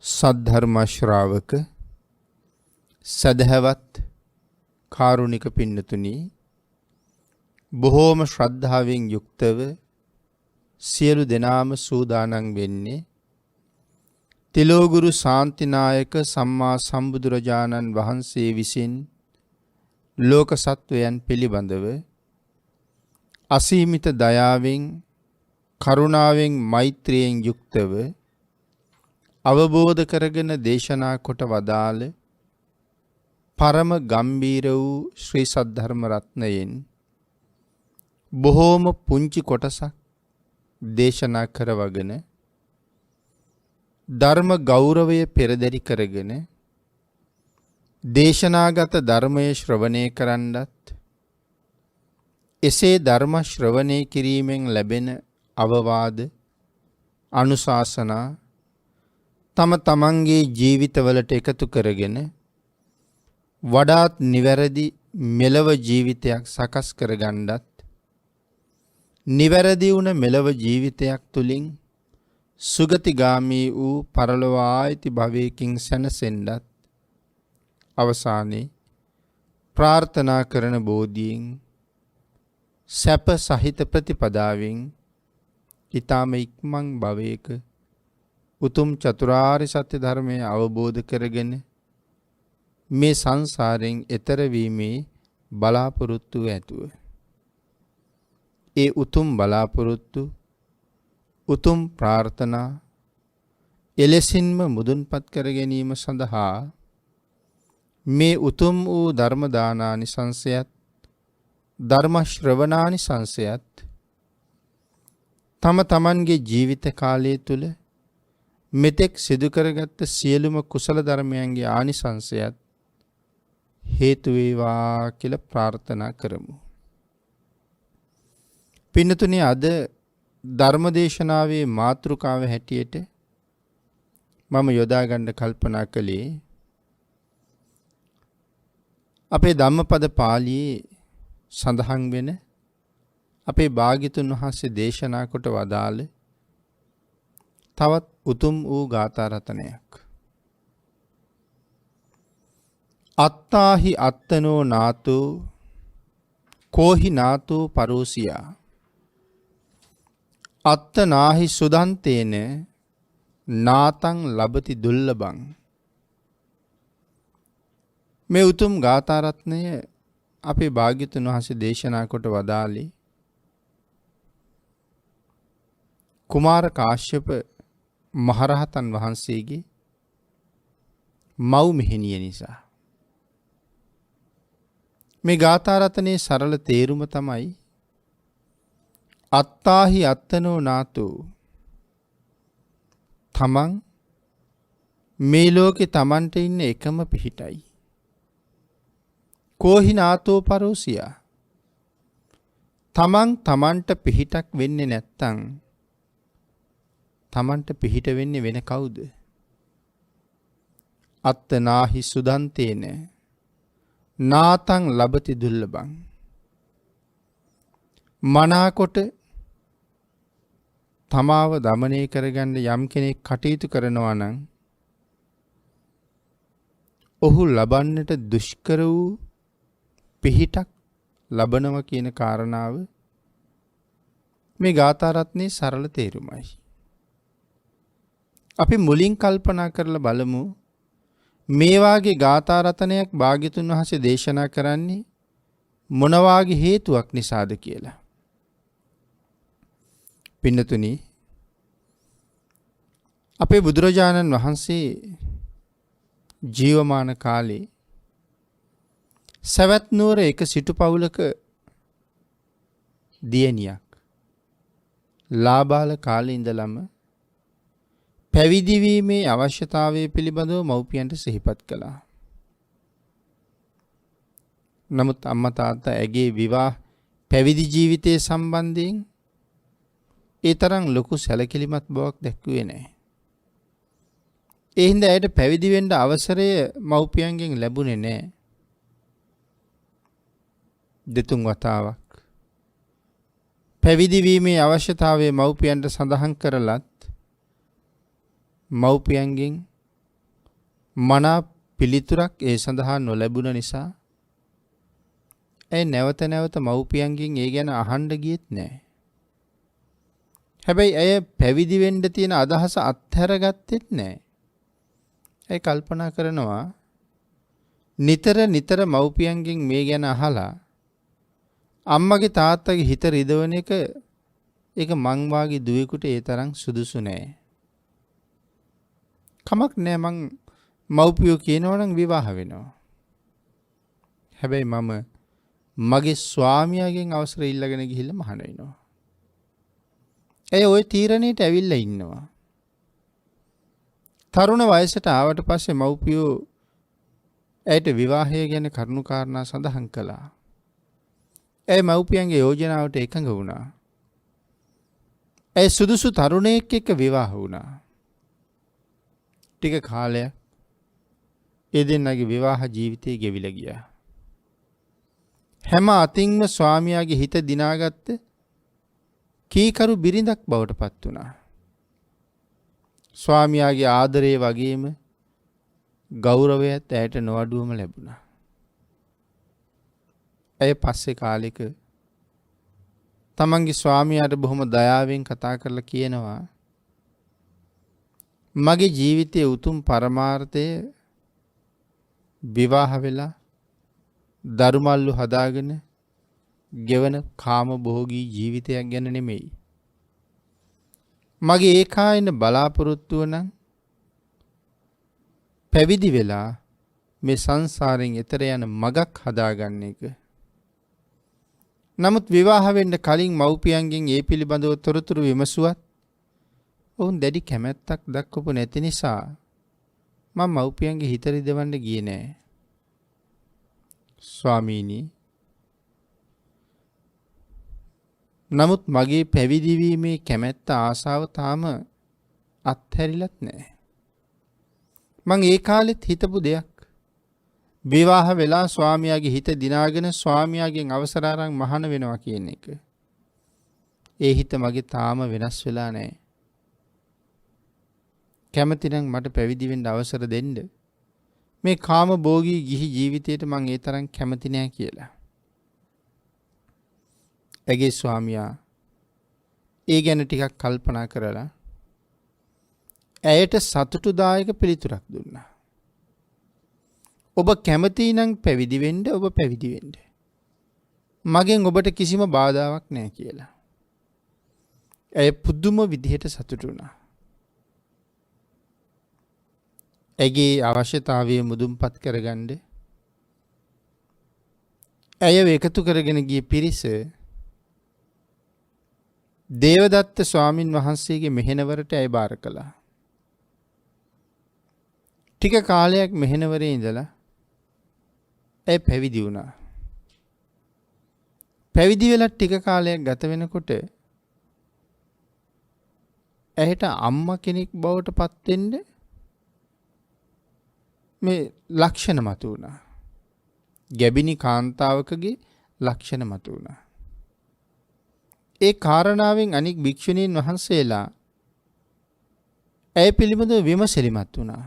සද්ධර්ම ශ්‍රාවක සදහවත් කාරුණික පින්නතුනි, බොහෝම ශ්‍රද්ධාවෙන් යුක්තව සියලු දෙනාම සූදානම් වෙන්නේ තිලෝගුරු ශාන්තිනායක සම්මා සම්බුදුරජාණන් වහන්සේ විසින් ලෝක සත්වයන් පිළිබඳව අසීමිත දයාවෙන් කරුණාවෙන් මෛත්‍රියෙන් යුක්තව අවබෝධ කරගෙන දේශනා කොට වදාළ පරම ගම්බීර වූ ශ්‍රී සද්ධර්ම රත්නයෙන් බොහෝම පුංචි කොටසක් දේශනා කරවගෙන ධර්ම ගෞරවය පෙරදරි කරගෙන දේශනාගත ධර්මය ශ්‍රවණය කරන්නත් එසේ ධර්ම ශ්‍රවණය කිරීමෙන් ලැබෙන අවවාද අනුශාසනා තම තමන්ගේ ජීවිතවලට එකතු කරගෙන වඩාත් නිවැරදි මෙලව ජීවිතයක් සකස් කරගන්නත් නිවැරදි වුණ මෙලව ජීවිතයක් තුළින් සුගතිගාමී වූ පරලොව ආයිති භවයකින් සැනසෙන්නත් අවසානයේ ප්‍රාර්ථනා කරන බෝධියෙන් සැප සහිත ප්‍රතිපදාවෙන් ඊ타ම ඉක්මන් භවයක උතුම් චතුරාර්ය සත්‍ය ධර්මය අවබෝධ කරගෙන මේ සංසාරයෙන් එතර වීමේ බලාපොරොත්තු ඇතුව ඒ උතුම් බලාපොරොත්තු උතුම් ප්‍රාර්ථනා එලෙසින්ම මුදුන්පත් කර ගැනීම සඳහා මේ උතුම් වූ ධර්ම දානානිසංසයත් ධර්ම ශ්‍රවණානිසංසයත් තම තමන්ගේ ජීවිත කාලය තුල මෙතෙක් සිදු කරගත්ත සියලුම කුසල ධර්මයන්ගේ ආනිසංසයත් හේතු වේවා කියලා ප්‍රාර්ථනා කරමු. පින්නතුනි, අද ධර්මදේශනාවේ මාතෘකාව හැටියට මම යොදා ගන්න කල්පනා කළේ අපේ ධම්මපද පාළියේ සඳහන් වෙන අපේ භාග්‍යතුන් වහන්සේ දේශනා කොට වදාළ තවත් උතුම් වූ ගාථා රතනයක්. අත්තාහි අත්තනෝ නාතෝ කෝහි නාතෝ පරෝසියා අත්තනාහි සුදන්තේන නාතං ලබති දුල්ලබං. මේ උතුම් ගාථා රත්නය අපේ භාග්‍යතුන් වහන්සේ දේශනා කොට වදාළේ කුමාර කාශ්‍යප මහරහතන් වහන්සේගේ මව් මෙහෙණිය නිසා. මේ ගාථා රතනේ සරල තේරුම තමයි අත්තාහි අත්තනෝ නාතෝ. තමන් මේ ලෝකේ තමන්ට ඉන්න එකම පිහිටයි. කෝහි නාතෝ පරෝසියා. තමන් තමන්ට පිහිටක් වෙන්නේ නැත්තම් තමන්ට පිහිට වෙන්නේ වෙන කවුද? අත්තනාහි සුදන්තේන නාතං ලබති දුල්ලබං. මනාකොට තමාව දමනය කරගන්න යම් කෙනෙක් කටයුතු කරනවා නම් ඔහු ලබන්නට දුෂ්කර වූ පිහිටක් ලබනවා කියන කාරණාව මේ ගාථා රත්නයේ සරල තේරුමයි. අපි මුලින් කල්පනා කරලා බලමු මේ වාගේ ගාථා රතනයක් භාග්‍යතුන් වහන්සේ දේශනා කරන්නේ මොන වාගේ හේතුවක් නිසාද කියලා. පින්නතුනි, අපේ බුදුරජාණන් වහන්සේ ජීවමාන කාලේ සවැත් නුවර එක සිටු පවුලක දියණියක් ලාබාල කාලේ ඉඳලම පැවිදි වීමේ අවශ්‍යතාවය පිළිබඳව මව්පියන්ට සිහිපත් කළා. නමුත් අම්මා තාත්තා ඇගේ විවාහ පැවිදි ජීවිතයේ සම්බන්ධයෙන් ඒ තරම් ලොකු සැලකිලිමත් බවක් දැක්ුවේ නැහැ. ඒ හින්දා ඇයට පැවිදි වෙන්න අවසරය මව්පියන්ගෙන් ලැබුණේ නැහැ. දෙතුන් වතාවක් පැවිදි වීමේ අවශ්‍යතාවය මව්පියන්ට සඳහන් කරලත් මව්පියන්ගෙන් මනා පිළිතුරක් ඒ සඳහා නොලැබුණ නිසා ඇය නැවත නැවත මව්පියන්ගෙන් ඒ ගැන අහන්න ගියෙත් නැහැ. හැබැයි ඇය පැවිදි වෙන්න තියෙන අදහස අත්හැරගත්තෙත් නැහැ. ඇය කල්පනා කරනවා නිතර නිතර මව්පියන්ගෙන් මේ ගැන අහලා අම්මගේ තාත්තගේ හිත රිදවන එක ඒක මං වාගේ දුවෙකුට ඒ තරම් සුදුසු නෑ. කමක් නෑ මං මව්පියෝ කියනවනම් විවාහ වෙනවා. හැබැයි මම මගේ ස්වාමියාගෙන් අවසර ඉල්ලගෙන ගිහිල්ලා මහාන වෙනවා. ඇය ওই තීරණයට ඇවිල්ලා ඉන්නවා. තරුණ වයසට ආවට පස්සේ මව්පියෝ ඇයට විවාහය ගැන කරුණු කාරණා සඳහන් කළා. ඇය මව්පියන්ගේ යෝජනාවට එකඟ වුණා. ඇය සුදුසු තරුණයෙක් එක්ක විවාහ වුණා. ටික කාලයක් ඒ දෙන්නගේ විවාහ ජීවිතය ගෙවිලා ගියා. හැම අතින්ම ස්වාමියාගේ හිත දිනාගත්ත කීකරු බිරිඳක් බවට පත් වුණා. ස්වාමියාගේ ආදරය වගේම ගෞරවයත් ඇයට නොඅඩුවම ලැබුණා. ඇය පස්සේ කාලෙක තමන්ගේ ස්වාමියාට බොහොම දයාවෙන් කතා කරලා කියනවා මගේ ජීවිතයේ උතුම් පරමාර්ථය විවාහ වෙලා දරුමල්ලු හදාගෙන ගෙවන කාම භෝගී ජීවිතයක් ගැන නෙමෙයි. මගේ ඒකායන බලාපොරොත්තුව නම් පැවිදි වෙලා මේ සංසාරයෙන් එතර යන මගක් හදාගන්න එක. නමුත් විවාහ වෙන්න කලින් මව්පියන්ගෙන් ඒ පිළිබඳව තොරතුරු විමසුවත් ඔවුන් දැඩි කැමැත්තක් දක්වපු නැති නිසා මම මව්පියන්ගේ හිත රිදවන්න ගියේ නෑ. ස්වාමීනි, නමුත් මගේ පැවිදි වීමේ කැමැත්ත ආසාව තාම අත්හැරිලත් නෑ. මං ඒ කාලෙත් හිතපු දෙයක් විවාහ වෙලා ස්වාමියාගේ හිත දිනාගෙන ස්වාමියාගෙන් අවසර අරන් මහාන වෙනවා කියන එක. ඒ හිත මගේ තාම වෙනස් වෙලා නැහැ. කැමති නම් මට පැවිදි වෙන්න අවසර දෙන්න. මේ කාම භෝගී ගිහි ජීවිතයට මං ඒ තරම් කැමති නෑ කියලා. ඇගේ ස්වාමියා ඒ ගැන ටිකක් කල්පනා කරලා ඇයට සතුටුදායක පිළිතුරක් දුන්නා. ඔබ කැමති නම් පැවිදි වෙන්න ඔබ පැවිදි වෙන්න. මගෙන් ඔබට කිසිම බාධාවක් නැහැ කියලා. ඇය පුදුම විදිහට සතුටු වුණා. ඇගේ අවශ්‍යතාවය මුදුන්පත් කරගන්න ඇය එකතු කරගෙන ගිය පිරිස දේවදත්ත ස්වාමින් වහන්සේගේ මෙහෙණවරට ඇය බාර කළා. ටික කාලයක් මෙහෙණවරේ ඉඳලා ඇය පැවිදි වුණා. පැවිදි වෙලා ටික කාලයක් ගත වෙනකොට ඇයට අම්මා කෙනෙක් බවට පත් වෙන්න මේ ලක්ෂණ මතු වුණා. ගැබිනි කාන්තාවකගේ ලක්ෂණ මතු වුණා. ඒ කාරණාවෙන් අනික් භික්ෂුණීන් වහන්සේලා ඇය පිළිබඳව විමසිලිමත් වුණා.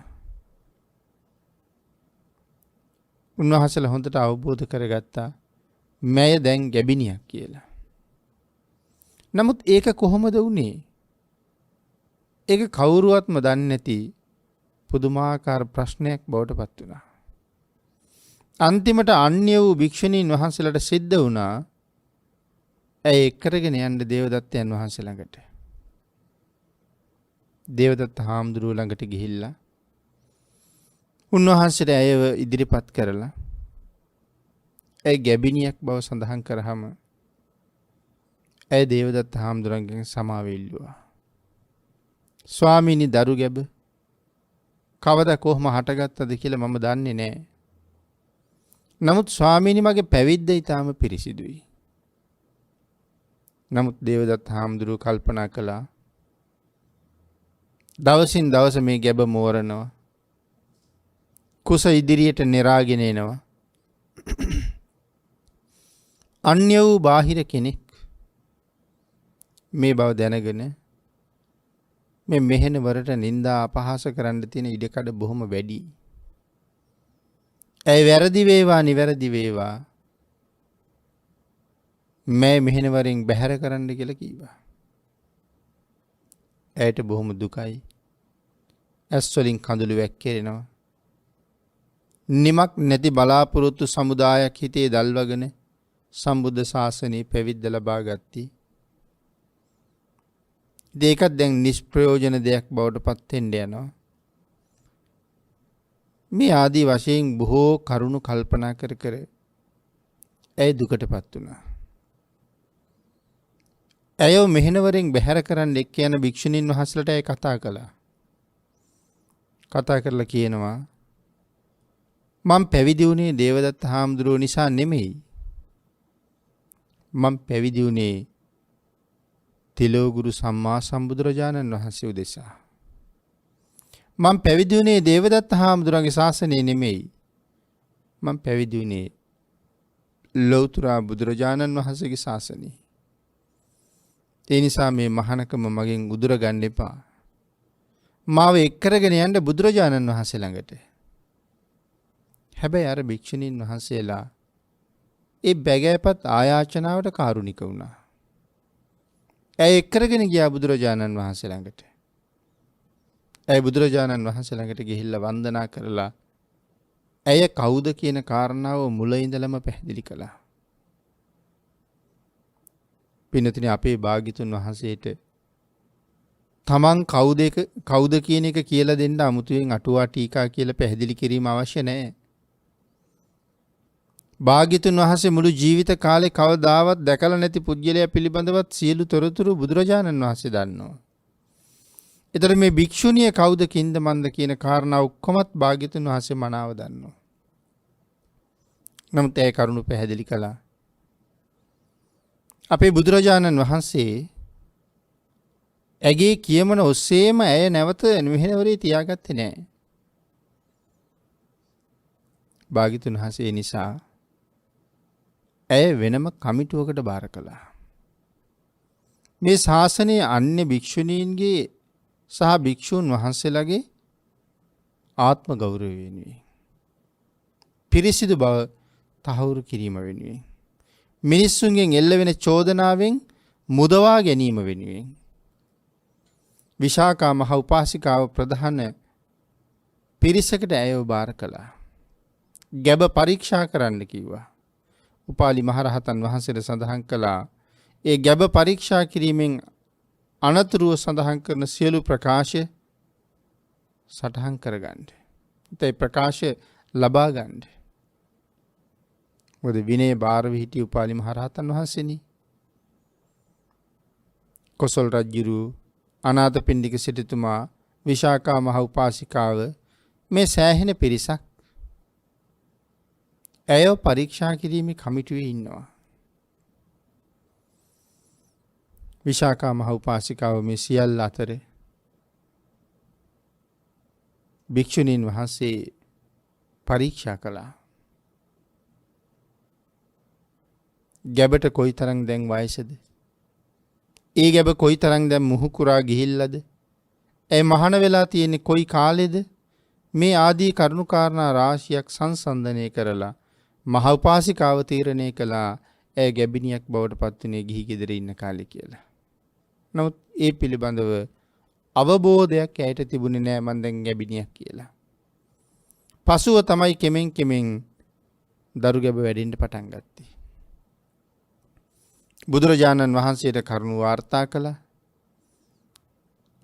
උන්වහන්සේලා හොඳට අවබෝධ කරගත්තා මැය දැන් ගැබිනියක් කියලා. නමුත් ඒක කොහොමද වුනේ? ඒක කවුරුවත්ම දන්නේ නැති පුදුමාකාර ප්‍රශ්නයක් බවට පත් වුණා. අන්තිමට අන්‍ය වූ භික්ෂුණීන් වහන්සේලාට සිද්ධ වුණා ඇය එක්කරගෙන යන්න දේවදත්තයන් වහන්සේ ළඟට. දේවදත්ත හාමුදුරුවෝ ළඟට ගිහිල්ලා උන්වහන්සේට ඇයව ඉදිරිපත් කරලා ඇය ගැබිනියක් බව සඳහන් කරාම ඇය දේවදත්ත හාමුදුරන්ගෙන් සමාව ඉල්ලුවා. ස්වාමීනි, දරු ගැබ කවදා කොහොම හටගත්තද කියලා මම දන්නේ නැහැ. නමුත් ස්වාමීනි, මගේ පැවිද්ද ඊටාම පිරිසිදුයි. නමුත් දේවදත්ත හාමුදුරුවෝ කල්පනා කළා දවසින් දවස මේ ගැබ මෝරනවා. කුස ඉදිරියට නෙරාගෙන එනවා. අන්‍ය වූ බාහිර කෙනෙක් මේ බව දැනගෙන මේ මෙහෙණවරට නිନ୍ଦා අපහාස කරන්න තියෙන ඉඩකඩ බොහොම වැඩි. ඇය වැරදි වේවා නිවැරදි වේවා මෑ මෙහෙණවරෙන් බැහැර කරන්න කියලා කිව්වා. ඇයට බොහොම දුකයි. ඇස් වලින් කඳුළු වැක්කිරෙනවා. නිමක් නැති බලාපොරොත්තු සමුදායක් හිතේ දල්වගෙන සම්බුද්ධ ශාසනයේ පැවිද්ද ලබා ගත්තී. ඒකත් දැන් නිෂ්ප්‍රයෝජන දෙයක් බවට පත් වෙන්න යනවා. මේ ආදී වශයෙන් බොහෝ කරුණු කල්පනා කර කර ඇය දුකටපත් වුණා. ඇයව මෙහෙණවරෙන් බැහැර කරන්න එක්ක යන භික්ෂුණීන් වහන්සේලාට ඇය කතා කළා. කතා කරලා කියනවා මම පැවිදි වුණේ දේවදත්ත හාමුදුරුවෝ නිසා නෙමෙයි. මම පැවිදි වුණේ තිලෝගුරු සම්මා සම්බුදුරජාණන් වහන්සේ උදෙසා. මම පැවිදි වුණේ දේවදත්ත හාමුදුරන්ගේ ශාසනය නෙමෙයි. මම පැවිදි වුණේ ලෞතර බුදුරජාණන් වහන්සේගේ ශාසනය. ඒ නිසා මේ මහානකම මගෙන් උදුර ගන්න එපා. මාව එක් කරගෙන යන්න බුදුරජාණන් වහන්සේ ළඟට. හැබැයි අර භික්ෂුණීන් වහන්සේලා ඒ බැගෑපත් ආයාචනාවට කාරුණික වුණා. ඇය එක් කරගෙන ගියා බුදුරජාණන් වහන්සේ ළඟට. ඇය බුදුරජාණන් වහන්සේ ළඟට ගිහිල්ලා වන්දනා කරලා ඇය කවුද කියන කාරණාව මුල ඉඳලම පැහැදිලි කළා. පින්නතුනි අපේ භාග්‍යතුන් වහන්සේට තමන් කවුද කියන එක කියලා දෙන්න අමුතුවෙන් අටුවා ටීකා කියලා පැහැදිලි කිරීම අවශ්‍ය නැහැ. භාග්‍යතුන් වහන්සේ මුළු ජීවිත කාලේ කවදාවත් දැකලා නැති පුද්ගලයා පිළිබඳවත් සියලු තොරතුරු බුදුරජාණන් වහන්සේ දන්නවා. ඒතර මේ භික්ෂුණිය කවුද කින්ද මන්ද කියන කාරණා ඔක්කොමත් භාග්‍යතුන් වහන්සේ මනාව දන්නවා. නමුත් ඒ කරුණු පැහැදිලි කළා. අපේ බුදුරජාණන් වහන්සේ ඇගේ කියමන ඔස්සේම ඇය නැවත මෙහෙණවරේ තියාගත්තේ නැහැ. භාග්‍යතුන් වහන්සේ නිසා ඇය වෙනම කමිටුවකට බාර කළා. මේ ශාසනයේ අන්‍ය භික්ෂුණීන්ගේ සහ භික්ෂූන් වහන්සේලාගේ ආත්ම ගෞරවය වෙනුවෙන් පිරිසිදු බව තහවුරු කිරීම වෙනුවෙන් මිනිස්සුන්ගෙන් එල්ල වෙන චෝදනාවෙන් මුදවා ගැනීම වෙනුවෙන් විශාකා මහ උපාසිකාව ප්‍රධාන පිරිසකට ඇයව බාර කළා. ගැබ පරීක්ෂා කරන්න කිව්වා. උපාලි මහරහතන් වහන්සේට සඳහන් කළා ඒ ගැබ පරීක්ෂා කිරීමෙන් අනතුරුව සඳහන් කරන සියලු ප්‍රකාශ සටහන් කරගන්න. ඒ ප්‍රකාශ ලබා ගන්න. මොකද විනය බාරව හිටිය උපාලි මහරහතන් වහන්සේනි. කොසල් රජුරු අනාථපිණ්ඩික සිටුතුමා විශාකා මහ උපාසිකාව මේ සෑහෙන පිරිසක් ඇයව පරීක්ෂා කිරීමේ කමිටුවේ ඉන්නවා. විශාකා මහ උපාසිකාව මේ සියල්ල අතර භික්ෂුණීන් වහන්සේ පරීක්ෂා කළා. ගැබට කොයිතරම් දැන් වයසද? ඒ ගැබ කොයිතරම් දැන් මුහුකුරා ගිහිල්ලාද? ඒ මහාන වෙලා තියෙන්නේ කොයි කාලෙද? මේ ආදී කරුණාකාරණා රාශියක් සංසන්දනය කරලා මහ උපාසිකාව තීරණය කළා ඇය ගැබිනියක් බවට පත් වුණේ ගිහි ගෙදර ඉන්න කාලේ කියලා. නමුත් ඒ පිළිබඳව අවබෝධයක් ඇයට තිබුණේ නෑ මන් දැන් ගැබිනියක් කියලා. පසුව තමයි කෙමෙන් දරු ගැබ වැඩෙන්න පටන් ගත්තේ. බුදුරජාණන් වහන්සේට කරුණු වාර්තා කළා.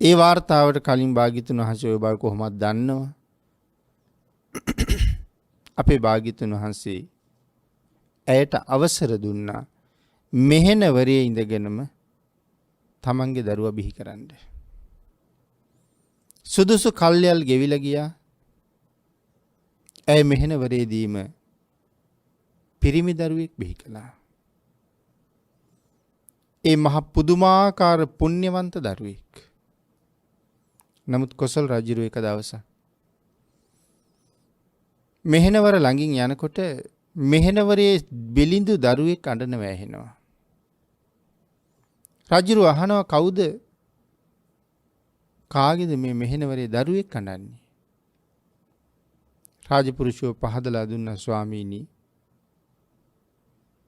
ඒ වාර්තාවට කලින් භාග්‍යතුන් වහන්සේ ඔය බව කොහොමද දන්නව? අපේ භාග්‍යතුන් වහන්සේ ඇයට අවසර දුන්නා මෙහෙණවරේ ඉඳගෙනම තමන්ගේ දරුවා බිහි කරන්න. සුදුසු කල්යල් ගෙවිලා ගියා. ඇය මෙහෙණවරේදීම පිරිමි දරුවෙක් බිහි කළා. ඒ මහ පුදුමාකාර පුණ්‍යවන්ත දරුවෙක්. නමුත් කොසල් රජුරු එක දවසක් මෙහෙණවර ළඟින් යනකොට මෙහෙණවරේ බිලිඳු දරුවෙක් අඬන වැහෙනවා. රජුරු අහනවා කවුද? කාගේද මේ මෙහෙණවරේ දරුවෙක් අඬන්නේ? රාජපුරුෂෝ පහදලා දුන්න ස්වාමීනි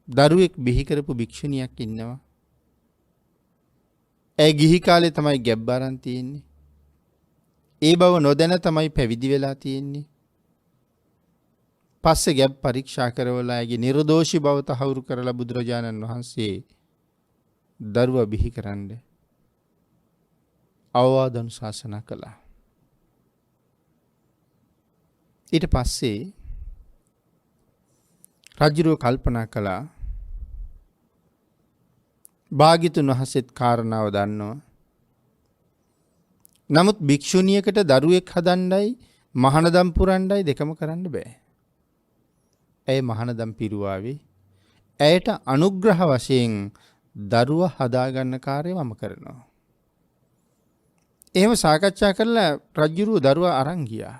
දරුවෙක් බිහි කරපු භික්ෂුණියක් ඉන්නවා. ඇය ගිහි කාලේ තමයි ගැබ් අරන් තියෙන්නේ. ඒ බව නොදැන තමයි පැවිදි වෙලා තියෙන්නේ. පස්සේ ගැබ් පරීක්ෂා කරවලා ඇගේ නිර්දෝෂී බව තහවුරු කරලා බුදුරජාණන් වහන්සේ දරුවා බිහි කරන්න අවවාද අනුශාසනා කළා. ඊට පස්සේ රජුරෝ කල්පනා කළා භාග්‍යතුන් වහන්සේත් කාරණාව දන්නවා. නමුත් භික්ෂුණියකට දරුවෙක් හදන්නයි මහානදම් පුරන්නයි දෙකම කරන්න බෑ. ඇය මහානදම් පිරුවාවේ ඇයට අනුග්‍රහ වශයෙන් දරුවා හදාගන්න කාර්යය මම කරනවා. එහෙම සාකච්ඡා කරලා රජුරුව දරුවා අරන් ගියා.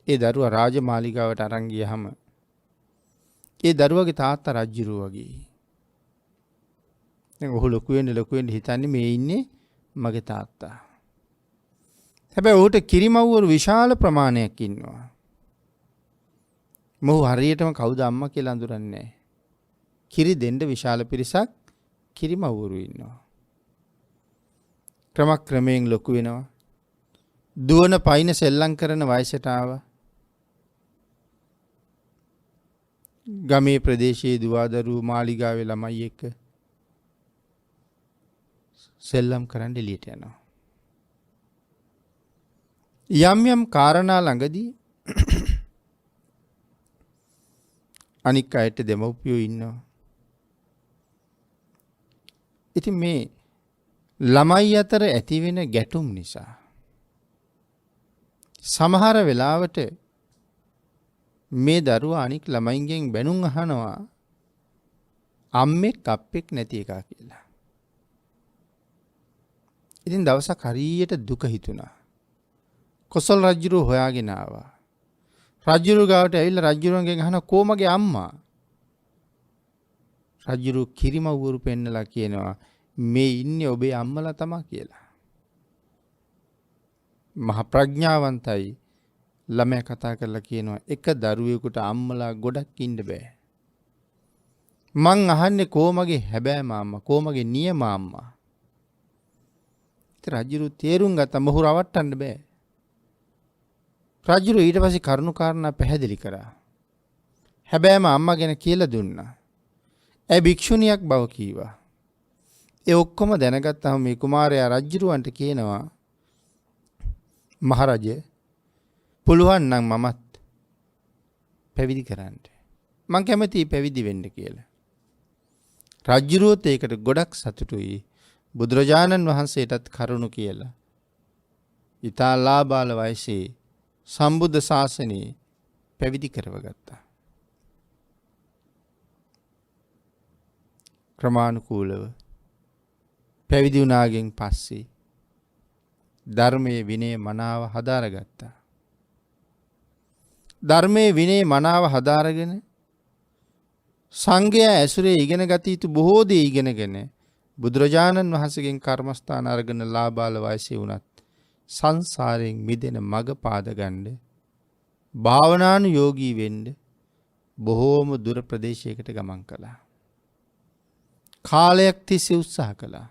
ඒ දරුවා රාජමාලිගාවට අරන් ගියහම ඒ දරුවගේ තාත්තා රජුරුව වගේ. දැන් ඔහු ලොකු වෙන්න හිතන්නේ මේ ඉන්නේ මගේ තාත්තා. හැබැයි ඔහුට කිරිමව්වරු විශාල ප්‍රමාණයක් ඉන්නවා. මොහු හරියටම කවුද අම්මා කියලා අඳුරන්නේ නැහැ. කිරි දෙන්න විශාල පිරිසක් කිරිමව්වරු ඉන්නවා. ක්‍රමයෙන් ලොකු වෙනවා. දුවන පයින් සෙල්ලම් කරන වයසට ආවා. ගමේ ප්‍රදේශයේ දුවදරු මාලිගාවේ ළමයි එක්ක සෙල්ලම් කරන්න එළියට යනවා. යම් කාරණා ළඟදී අනික් අයට දෙමව්පියෝ ඉන්නවා. ඉතින් මේ ළමයි අතර ඇති වෙන ගැටුම් නිසා සමහර වෙලාවට මේ දරුවා අනික් ළමයින්ගෙන් බැනුම් අහනවා අම්මෙක් අප්පෙක් නැති එකා කියලා. ඉතින් දවසක් හරියට දුක හිතුණා. කොසල් රජුරු හොයාගෙන ආවා. රජුරු ගාවට ඇවිල්ලා රජුරුවන්ගෙන් අහන කොමගේ අම්මා? රජුරු කිරිමව්වරු පෙන්නලා කියනවා මේ ඉන්නේ ඔබේ අම්මලා තමා කියලා. මහ ප්‍රඥාවන්තයි ළමයා කතා කරලා කියනවා එක දරුවෙකුට අම්මලා ගොඩක් ඉන්න බෑ. මං අහන්නේ කොමගේ හැබෑම අම්මා කොමගේ නියම අම්මා. ඉතින් රජුරු තේරුම් ගත්තා මොහු රවට්ටන්න බෑ. රජුරු ඊට පස්සේ කරුණු කාරණා පැහැදිලි කරා. හැබෑම අම්මා ගැන කියලා දුන්නා. ඇය භික්ෂුණියක් බව කීවා. ඒ ඔක්කොම දැනගත්තාම මේ කුමාරයා රජුරවන්ට කියනවා මහරජය පුළුවන් නම් මමත් පැවිදි කරන්න. මං කැමතියි පැවිදි වෙන්න කියලා. රජුරුවත් ඒකට ගොඩක් සතුටුයි. බුදුරජාණන් වහන්සේටත් කරුණු කියලා. ඊතාලා බාල වයසේ සම්බුද්ධ ශාසනයේ පැවිදි කරවගත්තා. ක්‍රමානුකූලව පැවිදි වුණාගෙන් පස්සේ ධර්මයේ විනය මනාව හදාරගත්තා. ධර්මයේ විනය මනාව හදාරගෙන සංඝයා ඇසුරේ ඉගෙන ගත යුතු බොහෝ දේ ඉගෙනගෙන බුදුරජාණන් වහන්සේගෙන් කර්මස්ථාන අරගෙන ලාබාල වයසේ වුණත් සංසාරයෙන් මිදෙන මඟ පාද ගන්න භාවනානුයෝගී වෙන්න බොහෝම දුර ප්‍රදේශයකට ගමන් කළා. කාලයක් තිස්සේ උත්සාහ කළා.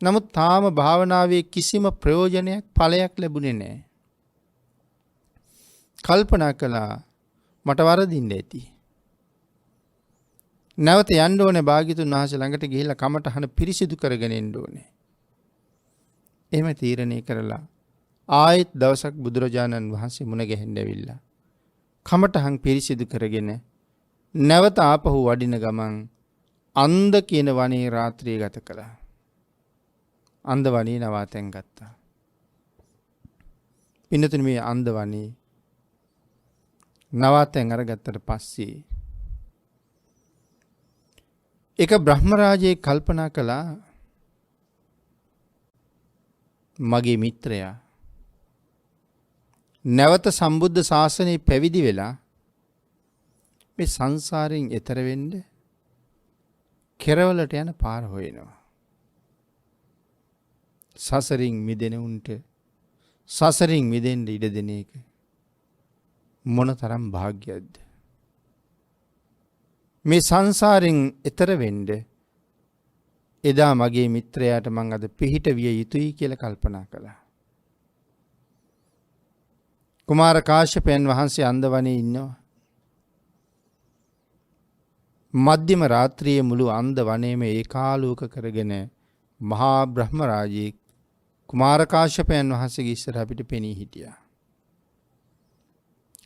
නමුත් තාම භාවනාවේ කිසිම ප්‍රයෝජනයක් ඵලයක් ලැබුණේ නැහැ. කල්පනා කළා මට වරදින්න ඇති. නැවත යන්න ඕනේ භාග්‍යතුන් වහන්සේ ළඟට ගිහිල්ලා කමටහන පිරිසිදු කරගෙන එන්න ඕනේ. එහෙම තීරණය කරලා ආයෙත් දවසක් බුදුරජාණන් වහන්සේ මුණ ගැහෙන්න ඇවිල්ලා කමටහන් පිරිසිදු කරගෙන නැවත ආපහු වඩින ගමන් අන්ද කියන වනේ රාත්‍රිය ගත කළා. අන්ද වනේ නවාතැන් ගත්තා. පින්නතුනි මේ අන්ද වනේ නවාතැන් අරගත්තට පස්සේ එක බ්‍රහ්මරාජයෙක් කල්පනා කළා මගේ මිත්‍රයා නැවත සම්බුද්ධ ශාසනය පැවිදි වෙලා මේ සංසාරයෙන් එතර වෙන්න කෙරවලට යන පාර හොයනවා. සසරින් මිදෙන උන්ට සසරින් මිදෙන්න ඉඩ දෙන එක මොන තරම් වාග්යක්ද. මේ සංසාරෙන් එතර වෙන්න එදා මගේ මිත්‍රයාට මං අද පිහිට විය යුතුයි කියලා කල්පනා කළා. කුමාර කාශ්‍යපයන් වහන්සේ අන්දවනේ ඉන්නවා. මධ්‍යම රාත්‍රියේ මුළු අන්දවනේම ඒකාලෝක කරගෙන මහා බ්‍රහ්ම රාජයෙක් කුමාර කාශ්‍යපයන් වහන්සේගේ ඉස්සර අපිට පෙනී හිටියා.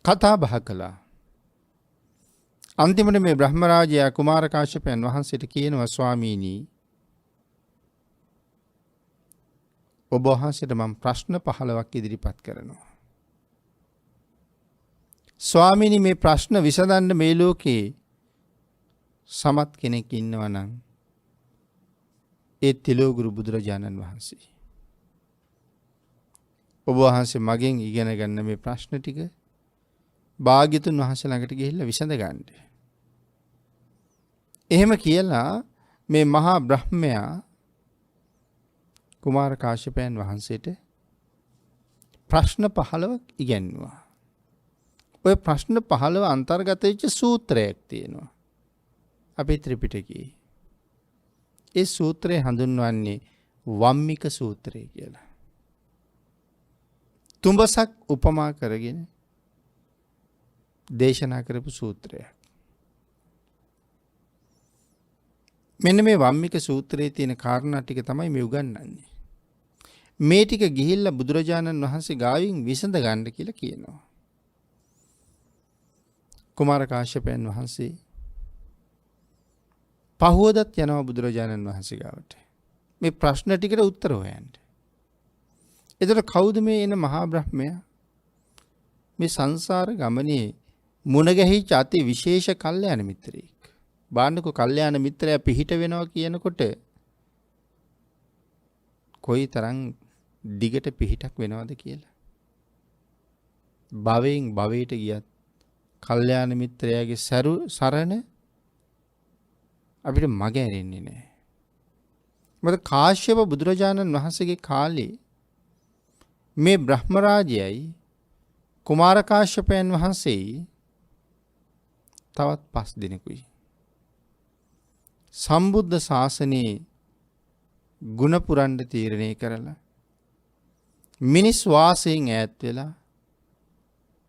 කතා බහ කළා. අන්තිමට මේ බ්‍රහ්ම රාජයා කුමාර කාශ්‍යපයන් වහන්සේට කියනවා ස්වාමීනි ඔබ වහන්සේට මම ප්‍රශ්න 15ක් ඉදිරිපත් කරනවා. ස්වාමීනි මේ ප්‍රශ්න විසඳන්න මේ ලෝකේ සමත් කෙනෙක් ඉන්නවා නම් ඒ තිලෝගුරු බුදුරජාණන් වහන්සේ. ඔබ වහන්සේ මගෙන් ඉගෙන ගන්න මේ ප්‍රශ්න ටික භාග්‍යතුන් වහන්සේ ළඟට ගිහිල්ලා විසඳ ගන්න. එහෙම කියලා මේ මහා බ්‍රහ්මයා කුමාර කාශ්‍යපයන් වහන්සේට ප්‍රශ්න 15ක් ඉගැන්වුවා. ඔය ප්‍රශ්න 15 අන්තර්ගත වෙච්ච සූත්‍රයක් තියෙනවා අපේ ත්‍රිපිටකයේ. ඒ සූත්‍රය හඳුන්වන්නේ වම්මික සූත්‍රය කියලා. තුඹසක් උපමා කරගෙන දේශනා කරපු සූත්‍රයක්. මෙන්න මේ වම්මික සූත්‍රයේ තියෙන කාරණා ටික තමයි මේ උගන්වන්නේ. මේ ටික ගිහිල්ලා බුදුරජාණන් වහන්සේ ගාවින් විසඳ ගන්න කියලා කියනවා. කුමාර කාශ්‍යපයන් වහන්සේ පහුවදත් යනවා බුදුරජාණන් වහන්සේ ගාවට. මේ ප්‍රශ්න ටිකට උත්තර හොයන්න. එතකොට කවුද මේ එන මහා බ්‍රහ්මයා? මේ සංසාර ගමනේ මුණ ගැහිච්ච අති විශේෂ කල්යාණ මිත්‍රයෙක්. බාන්නකෝ කල්යාණ මිත්‍රයා පිහිට වෙනවා කියනකොට කොයි තරම් දිගට පිහිටක් වෙනවද කියලා. භවයෙන් භවයට ගියත් කල්යාණ මිත්‍රයාගේ සරණ අපිට මග ඇරෙන්නේ නැහැ. මොකද කාශ්‍යප බුදුරජාණන් වහන්සේගේ කාලේ මේ බ්‍රහ්ම රාජයයි කුමාර කාශ්‍යපයන් වහන්සේයි තවත් 5 දෙනෙකුයි සම්බුද්ධ ශාසනයේ ගුණ පුරන්න තීරණය කරලා මිනිස් වාසයෙන් ඈත් වෙලා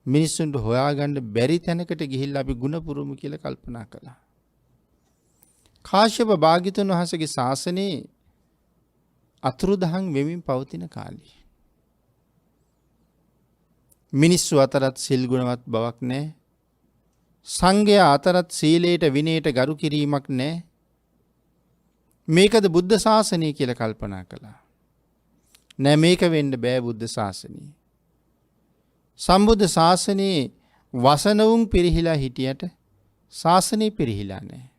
මිනිස්සුන්ට හොයාගන්න බැරි තැනකට ගිහිල්ලා අපි ගුණ පුරමු කියලා කල්පනා කළා. කාශ්‍යප භාග්‍යතුන් වහන්සේගේ ශාසනයේ අතුරුදහන් වෙමින් පවතින කාලේ මිනිස්සු අතරත් සිල් ගුණවත් බවක් නැහැ. සංඝයා අතරත් සීලයට විනයට ගරු කිරීමක් නැහැ. මේකද බුද්ධ ශාසනය කියලා කල්පනා කළා. නෑ මේක වෙන්න බෑ බුද්ධ ශාසනය. සම්බුද්ධ ශාසනයේ වසනවුන් පිරිහිලා හිටියට ශාසනය පිරිහිලා නැහැ.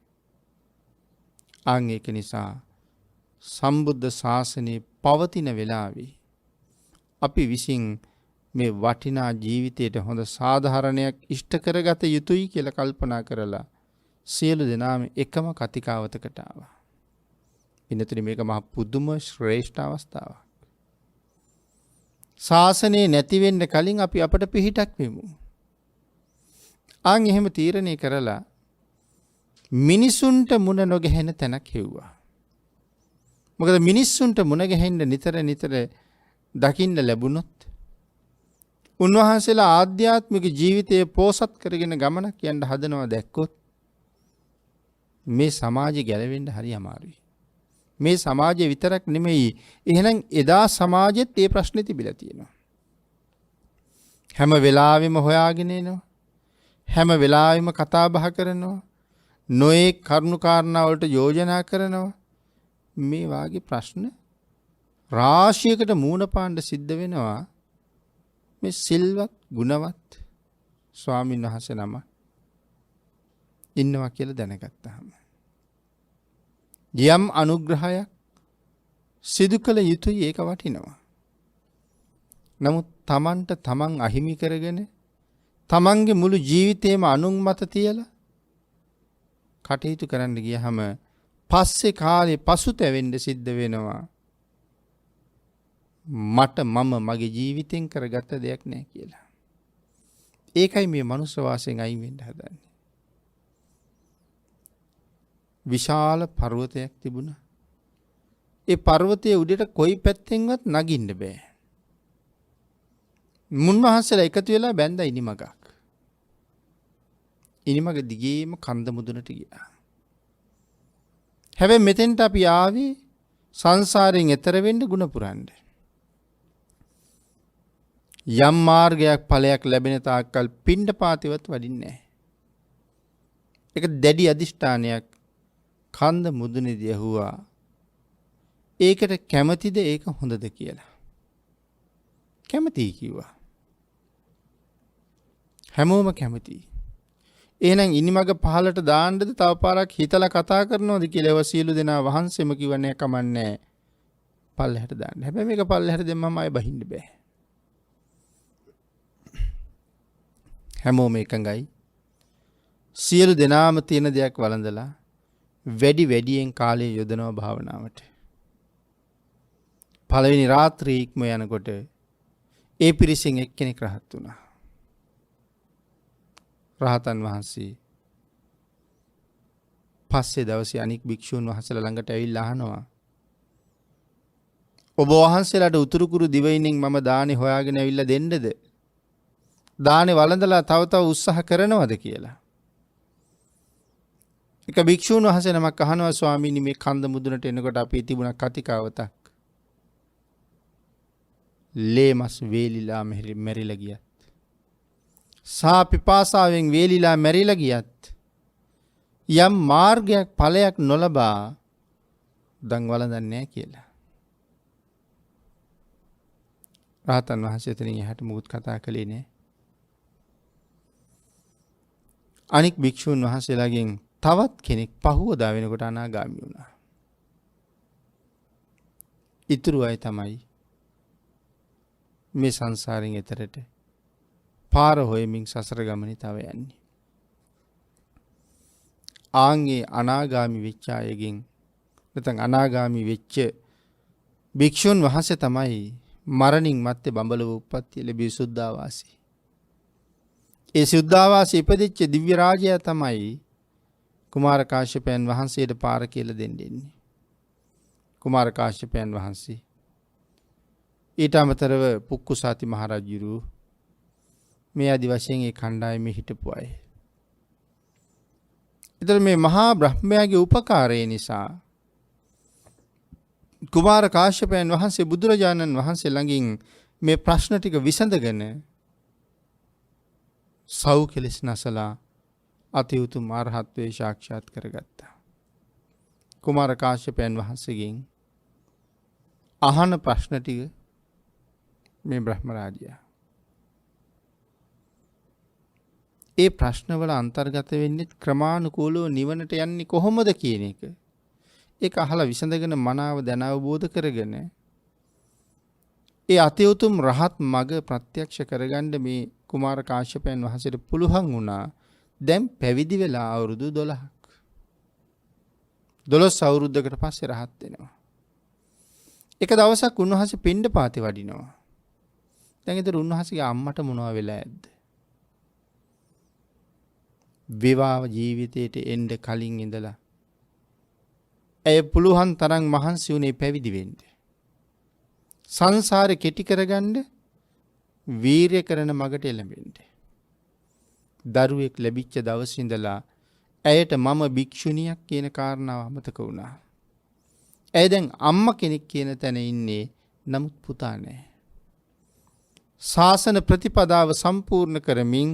අන් ඒක නිසා සම්බුද්ධ ශාසනයේ පවතින වෙලාවේ අපි විසින් මේ වටිනා ජීවිතයට හොඳ සාධාරණයක් ඉෂ්ට කරගත යුතුයි කියලා කල්පනා කරලා සියලු දෙනාම එකම කතිකාවතකට ආවා. ඉන්නතරි මේක මහ පුදුම ශ්‍රේෂ්ඨ අවස්ථාවක්. ශාසනය නැති වෙන්න කලින් අපි අපට පිහිටක් වෙමු. ආන් එහෙම තීරණය කරලා මිනිසුන්ට මුණ නොගැහෙන තැනක් හෙව්වා. මොකද මිනිස්සුන්ට මුණ ගැහෙන්න නිතර දකින්න ලැබුණොත් උන්වහන්සේලා ආධ්‍යාත්මික ජීවිතයේ පෝසත් කරගෙන ගමනක් යන්න හදනවා දැක්කොත් මේ සමාජය ගැලවෙන්න හරි අමාරුයි. මේ සමාජය විතරක් නෙමෙයි එහෙනම් එදා සමාජෙත් මේ ප්‍රශ්නේ තිබිලා තියෙනවා. හැම වෙලාවෙම හොයාගෙන එනවා. හැම වෙලාවෙම කතා බහ කරනවා. නොයේ කරුණු කාරණා වලට යෝජනා කරනවා. මේ වාගේ ප්‍රශ්න රාශියකට මූණ පාන්න සිද්ධ වෙනවා. මේ සිල්වත් ගුණවත් ස්වාමීන් වහන්සේ නම ඉන්නවා කියලා දැනගත්තාම යම් අනුග්‍රහයක් සිදු කළ යුතුයි. ඒක වටිනවා. නමුත් තමන්ට තමන් අහිමි කරගෙන තමන්ගේ මුළු ජීවිතේම අනුන් මත තියලා කටයුතු කරන්න ගියහම පස්සේ කාලේ පසුතැවෙන්න සිද්ධ වෙනවා. මට මම මගේ ජීවිතෙන් කරගත්ත දෙයක් නෑ කියලා. ඒකයි මේ මනුස්ස වාසයෙන් අයින් වෙන්න හදන්නේ. විශාල පර්වතයක් තිබුණා. ඒ පර්වතයේ උඩට කොයි පැත්තෙන්වත් නගින්න බෑ. මුන්වහන්සේලා එකතු වෙලා බැඳ ඉනිමගක්. ඉනිමග දිගේම කන්ද මුදුනට ගියා. හැබැයි මෙතෙන්ට අපි ආවේ සංසාරයෙන් එතර වෙන්න ಗುಣ පුරන්න. යම් මාර්ගයක් ඵලයක් ලැබෙන තාක්කල් පිණ්ඩපාතේවත් වඩින්නේ නැහැ. ඒක දැඩි අදිෂ්ඨානයක් කන්ද මුදුනේදී ඇහුවා. ඒකට කැමතිද ඒක හොඳද කියලා. කැමතියි කිව්වා. හැමෝම කැමතියි. එහෙනම් ඉනිමග පහලට දාන්නද තව පාරක් හිතලා කතා කරනවද කියලා ඒවා සියලු දෙනා වහන්සේම කිව්වනේ කමන්නේ පල්ලෙහාට දාන්න. හැබැයි මේක පල්ලෙහාට දෙන්නම ආයෙ බහින්න බෑ. හැමෝම එකඟයි. සියලු දෙනාම තියෙන දෙයක් වළඳලා වැඩියෙන් කාලය යොදනවා භාවනාවට. පළවෙනි රාත්‍රියේ ඉක්ම යනකොට ඒ පිරිසෙන් එක්කෙනෙක් රහත් වුණා. රහතන් වහන්සේ පස්සේ දවසේ අනික් භික්ෂූන් වහන්සේලා ළඟට ඇවිල්ලා අහනවා, ඔබ වහන්සේලාට උතුරු කුරු දිවයිනෙන් මම දානේ හොයාගෙන ඇවිල්ලා දෙන්නද? දානේ වළඳලා තව උත්සාහ කරනවද කියලා. එක භික්ෂූන් වහන්සේ නමක් අහනවා, ස්වාමීනි මේ කන්ද මුදුනට එනකොට අපි තිබුණ කතිකාවතක්. ලේමස් වේලිලා මැරිලා ගියත්, සා පිපාසාවෙන් වේලිලා මැරිලා ගියත්, යම් මාර්ගයක් ඵලයක් නොලබා දන් වළඳන්නේ නැහැ කියලා. රහතන් වහන්සේ එතනින් එහාට මුකුත් කතා කළේ නැහැ. අනික් භික්ෂූන් වහන්සේලාගෙන් තවත් කෙනෙක් පහුවදා වෙනකොට අනාගාමී වුණා. ඉතුරු අය තමයි මේ සංසාරයෙන් එතරට පාර හොයමින් සසර ගමනේ තව යන්නේ. ආන්ගේ අනාගාමි වෙච්ච අයගෙන් නැත්නම් අනාගාමි වෙච්ච භික්ෂුන් වහන්සේ තමයි මරණින් මත්තේ බඹලව උප්පත්තිය ලැබී සුද්ධාවාසී. ඒ සුද්ධාවාසී ඉපදිච්ච දිව්‍ය රාජයා තමයි කුමාර කාශ්‍යපයන් වහන්සේට පාර කියලා දෙන්නේ. කුමාර කාශ්‍යපයන් වහන්සේ ඊට අමතරව පුක්කුසාති මහරජුරු මේ ආදි වශයෙන් ඒ කණ්ඩායමේ හිටපු අය. ඒතර මේ මහා බ්‍රහ්මයාගේ උපකාරය නිසා කුමාර කාශ්‍යපයන් වහන්සේ බුදුරජාණන් වහන්සේ ළඟින් මේ ප්‍රශ්න ටික විසඳගෙන සව් කෙලෙස් නැසලා අති උතුම් අරහත්ත්වයේ සාක්ෂාත් කරගත්තා. කුමාර කාශ්‍යපයන් වහන්සේගෙන් අහන ප්‍රශ්න ටික මේ බ්‍රහ්ම රාජයා. ඒ ප්‍රශ්නවල අන්තර්ගත වෙන්නේ ක්‍රමානුකූලව නිවනට යන්නේ කොහොමද කියන එක. ඒක අහලා විසඳගෙන මනාව දැන අවබෝධ කරගෙන ඒ අති උතුම් රහත් මඟ ප්‍රත්‍යක්ෂ කරගන්න මේ කුමාර කාශ්‍යපයන් වහන්සේට පුළුවන් වුණා. දැන් පැවිදි වෙලා අවුරුදු 12ක්. 12 අවුරුද්දකට පස්සේ රහත් වෙනවා. එක දවසක් උන්වහන්සේ පිණ්ඩපාතේ වඩිනවා. දැන් ඒතර උන්වහන්සේගේ අම්මට මොනවා වෙලා ඇද්ද? විවාහ ජීවිතයට එන්න කලින් ඉඳලා ඇය පුළුවන් තරම් මහන්සි වුණේ පැවිදි වෙන්න. සංසාරේ කෙටි කරගන්න වීරිය කරන මගට එළඹෙන්න. දරුවෙක් ලැබිච්ච දවස් ඉඳලා ඇයට මම භික්ෂුණියක් කියන කාරණාව අමතක වුණා. ඇය දැන් අම්මා කෙනෙක් කියන තැන ඉන්නේ, නමුත් පුතා නැහැ. ශාසන ප්‍රතිපදාව සම්පූර්ණ කරමින්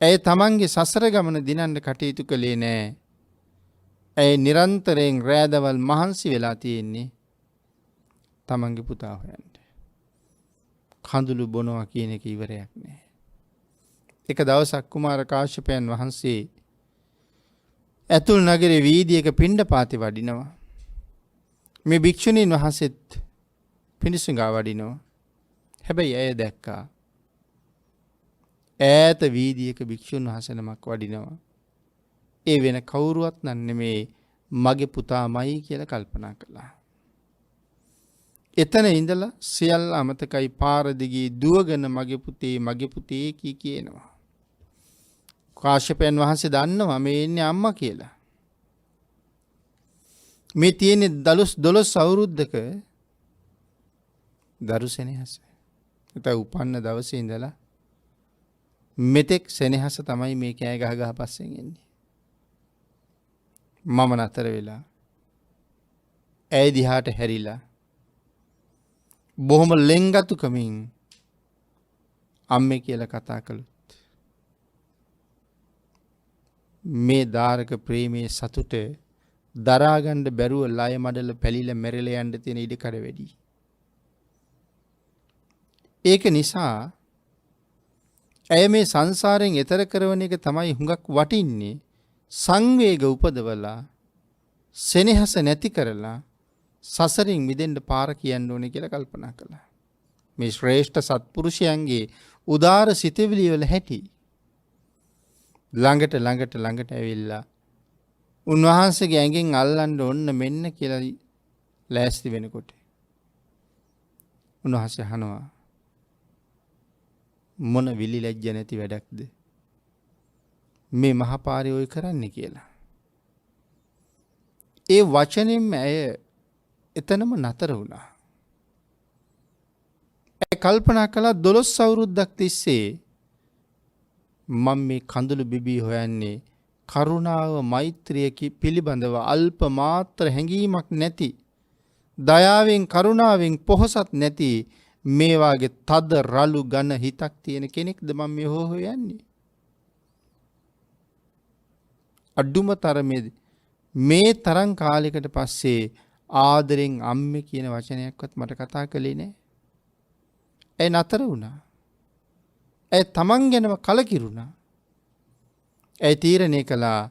ඇය තමන්ගේ සසර ගමන දිනන්න කටයුතු කළේ නැහැ. ඇය නිරන්තරයෙන් රෑදවල් මහන්සි වෙලා තියෙන්නේ තමන්ගේ පුතා හොයන්න. කඳුළු බොනවා කියන එක ඉවරයක් නැහැ. එක දවසක් කුමාර කාශ්‍යපයන් වහන්සේ ඇතුල් නගරේ වීදියේක පිණ්ඩපාතේ වඩිනවා. මේ භික්ෂුණීන් වහන්සේත් පිණිසුඟා වඩිනවා. හැබැයි ඇය දැක්කා ඈත වීදියේක භික්ෂුන් වහන්සේ නමක් වඩිනවා. ඒ වෙන කවුරුවත් නෙමේ මගේ පුතාමයි කියලා කල්පනා කළා. එතන ඉඳලා සියල්ල අමතකයි පාර දිගේ දුවගෙන මගේ පුතේ කී කියනවා. කාශ්‍යපයන් වහන්සේ දන්නවා මේ ඉන්නේ අම්මා කියලා. මේ තියෙන්නේ 12 අවුරුද්දක දරු සෙනෙහස. ඒත උපන්න දවසේ ඉඳලා මෙතෙක් සෙනෙහස තමයි මේ කෑ ගහ ගහ පස්සෙන් එන්නේ. මම නතර වෙලා ඇය දිහාට හැරිලා බොහොම ලෙන්ගතුකමින් අම්මේ කියලා කතා කළොත් මේ දාරක ප්‍රේමයේ සතුට දරාගන්න බැරුව ලය මඩල පැලිලා මැරිලා යන්න තියෙන ඉඩකඩ වැඩි. ඒක නිසා ඇය මේ සංසාරයෙන් එතර කරන එක තමයි හුඟක් වටින්නේ. සංවේග උපදවලා සෙනෙහස නැති කරලා සසරින් මිදෙන්න පාර කියන්න ඕනේ කියලා කල්පනා කළා. මේ ශ්‍රේෂ්ඨ සත්පුරුෂයන්ගේ උදාර සිතවිලි වල හැටි ළඟට ඇවිල්ලා උන්වහන්සේගේ ඇඟෙන් අල්ලන්න ඕන්න මෙන්න කියලා ලෑස්ති වෙනකොට උන්වහන්සේ අහනවා මොන විලි ලැජ්ජ නැති වැඩක්ද මේ මහපාරේ ඔය කරන්නේ කියලා. ඒ වචනෙන් ඇය එතනම නතර වුණා. ඇය කල්පනා කළා 12 අවුරුද්දක් තිස්සේ මම මේ කඳුළු බිබී හොයන්නේ කරුණාව මෛත්‍රිය පිළිබඳව අල්ප මාත්‍ර හැඟීමක් නැති දයාවෙන් කරුණාවෙන් පොහොසත් නැති මේ වාගේ තද රළු ඝන හිතක් තියෙන කෙනෙක්ද මම මේ හොයන්නේ. අඩුම තරමේ මේ තරම් කාලයකට පස්සේ ආදරෙන් අම්මේ කියන වචනයක්වත් මට කතා කළේ නෑ. ඇය නතර වුණා. ඇය තමන් ගැනම කලකිරුණා. ඇය තීරණය කළා